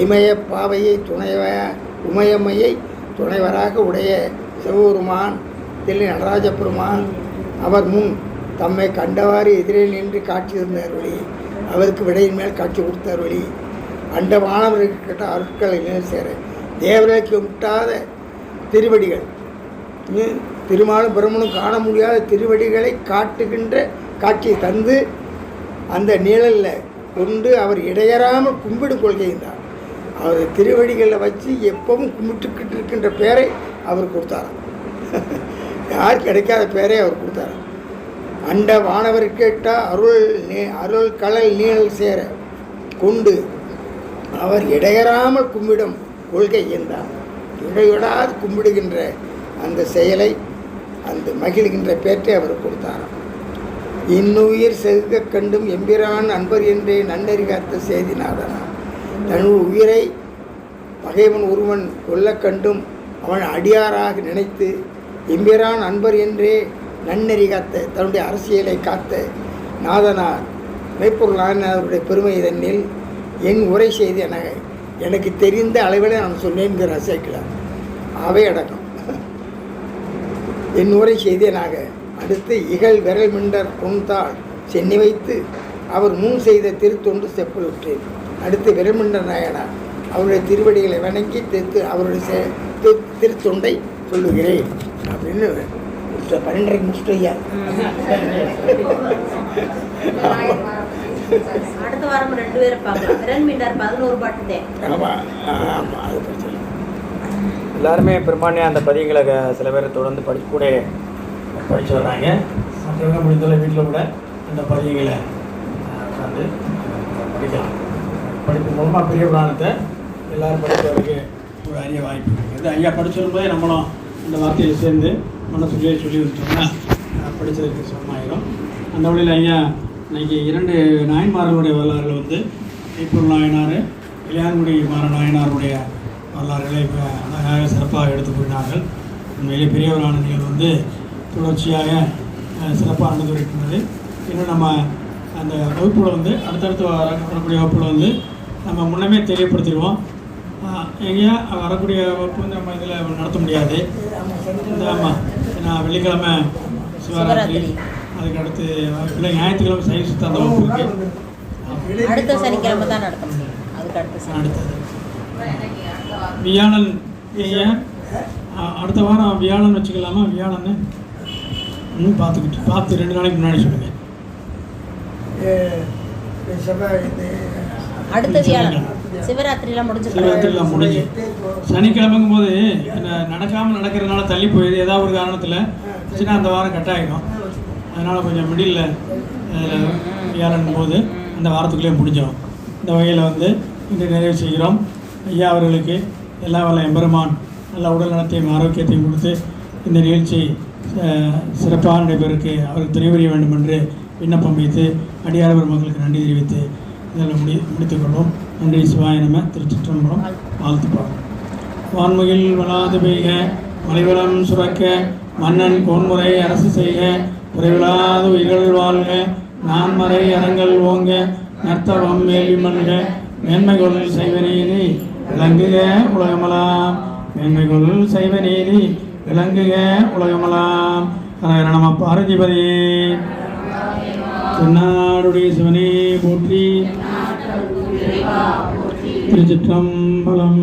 இமயப்பாவையை உமையம்மையை துணைவராக உடைய சிவபெருமான் தில்லை நடராஜ பெருமான் அவர் முன் தம்மை கண்டவாறு எதிரே நின்று காட்சி இருந்த அருளி. அவருக்கு விடையின் மேல் காட்சி கொடுத்த அருளி. அண்ட வானவருக்கு கேட்ட அருட்களை நிலை சேர தேவர்களுக்கு முட்டாத திருவடிகள், திருமாலும் பிரம்மனும் காண முடியாத திருவடிகளை காட்டுகின்ற காட்சியை தந்து அந்த நிழலில் கொண்டு அவர் இடையறாமல் கும்பிடும் கொள்கையின்றார். அவர் திருவடிகளில் வச்சு எப்பவும் கும்பிட்டுக்கிட்டு இருக்கின்ற பேரை அவர் கொடுத்தாராம். யார் கிடைக்காத பேரை அவர் கொடுத்தாராம். அண்ட வானவர் கேட்டால் அருள் கடல் நீழல் சேர கொண்டு அவர் இடையறாமல் கும்பிடும் கொள்கை என்றார். இடைவிடாது கும்பிடுகின்ற அந்த செயலை, அந்த மகிழ்கின்ற பேற்றை அவர் கொடுத்தாராம். இன்னுயிர் செல்க கண்டும் எம்பிரான் அன்பர் என்றே நன்னறி காத்த செய்தினாதனா. தன் உயிரை பகைவன் ஒருவன் கொல்ல கண்டும் அவன் அடியாராக நினைத்து எம்பிரான் அன்பர் என்றே நன்னறி காத்த, தன்னுடைய அரசியலை காத்த நாதனார் மெய்ப்பொருள் நாயனாருடைய பெருமை தன்னில் என் உரை செய்து எனக்கு தெரிந்த அளவில் நான் சொன்னேன்கிற ரசிக்கலாம் அவை அடக்கம். என் உரை செய்தேனாக. அடுத்து இகழ் விரல் மிண்டர் பொன்தாள் சென்னி வைத்து அவர் முன் செய்த திருத்தொண்டு செப்பலுற்றேன். அடுத்து விரல்மிண்டர் நாயனார் அவருடைய திருவடிகளை வணங்கி அவருடைய திருத்தொண்டை சொல்லுகிறேன் அப்படின்னு 12 முடிச்சுட்டு ஐயா. அடுத்த வாரம் 2 பேரை பார்க்கலாம். விரல்மிண்டர் 11 பாட்டு. ஆமாம் ஆமாம், அது பிரச்சனை. எல்லாருமே பெரும்பான்மையாக அந்த பதியங்களை சில பேர் தொடர்ந்து படித்து வர்றாங்க. மற்றவங்க முடிந்தளவு வீட்டில் கூட அந்த பதியங்களை உட்காந்து படிக்கலாம். படிப்பு மூலமாக பெரிய புராணத்தை எல்லோரும் படித்தவருக்கு ஒரு அரிய வாய்ப்பு இருக்குது. ஐயா படிச்சு வரும்போதே நம்மளும் இந்த வார்த்தையை சேர்ந்து மனசுலேயே சொல்லி வச்சோம்னா படித்ததற்கு சமமாயிடும். அந்த வழியில் ஐயா இன்றைக்கி 2 நாயன்மார்களுடைய வரலாறுகள் வந்து மெய்ப்பொருள் நாயனார், இளையான்குடி மாற நாயனாருடைய வரலாறுகளை அழகாக சிறப்பாக எடுத்து கூறினார்கள். உண்மையிலே பெரியவரான நிகழ்வு வந்து தொடர்ச்சியாக சிறப்பாக நடந்து வருகின்றது. இன்னும் நம்ம அந்த வகுப்பில் வந்து அடுத்தடுத்து வரக்கூடிய வகுப்பில் வந்து நம்ம முன்னமே தெரியப்படுத்திடுவோம். எங்கேயா வரக்கூடிய வகுப்பு வந்து நம்ம இதில் நடத்த முடியாது. ஆமாம், ஏன்னா வெள்ளிக்கிழமை சிவராத்திரி, அதுக்கு அடுத்து இல்லை ஞாயிற்றுக்கிழமை சைவ சித்தாந்த வகுப்பு இருக்குது. அடுத்த சனிக்கிழமை தான் நடத்த முடியும். அதுக்கு அடுத்தது வியாழன். அடுத்த வாரம் வியாழன் வச்சுக்கலாமா? வியாழன்னு பார்த்து 2 நாளைக்கு முன்னாடி சொல்லுங்கள். அடுத்த வியாழன் சிவராத்திரிலாம் முடிஞ்சு சனிக்கிழமைங்கும் போது நடக்காமல் நடக்கிறதுனால தள்ளி போயிடுது. ஏதாவது ஒரு காரணத்தில் வச்சுன்னா அந்த வாரம் கட் ஆகிடும். அதனால் கொஞ்சம் மிடில் வியாழன் போது அந்த வாரத்துக்குள்ளே முடிஞ்சிடும். இந்த வகையில் வந்து இன்று நிறைவு செய்கிறோம். ஐயா அவர்களுக்கு எல்லா வல்ல எம்பெருமான் நல்ல உடல் நலத்தையும் ஆரோக்கியத்தையும் கொடுத்து இந்த நிகழ்ச்சி சிறப்பாக நடைபெறக்கு அவருக்கு துணை புரிய வேண்டும் என்று விண்ணப்பம் வைத்து அடியாரவர் மக்களுக்கு நன்றி தெரிவித்து இதில் முடித்துக்கொள்வோம். நன்றி. சிவாய நம. திருச்சிற்றம்பலம். வாழ்த்து பாடும். வான்முகில் வளாது பெய்க, மலைவளம் சுரக்க, மன்னன் கோன்முறை அரசு செய்க, குறைவிலாத உயிர்கள் வாழ்க, நான்மறை அறங்கள் ஓங்க, நர்த்தவம் மேல்வி மல்க, மேன்மைகொள் சைவநீதி விளங்குக உலகமலாம், மேன்மைகொள் சைவநீதி விளங்குக உலகமலாம். நம பார்வதிபதியே. தென்னாடுடைய சிவனே போற்றி. திருச்சிற்றம்பலம்.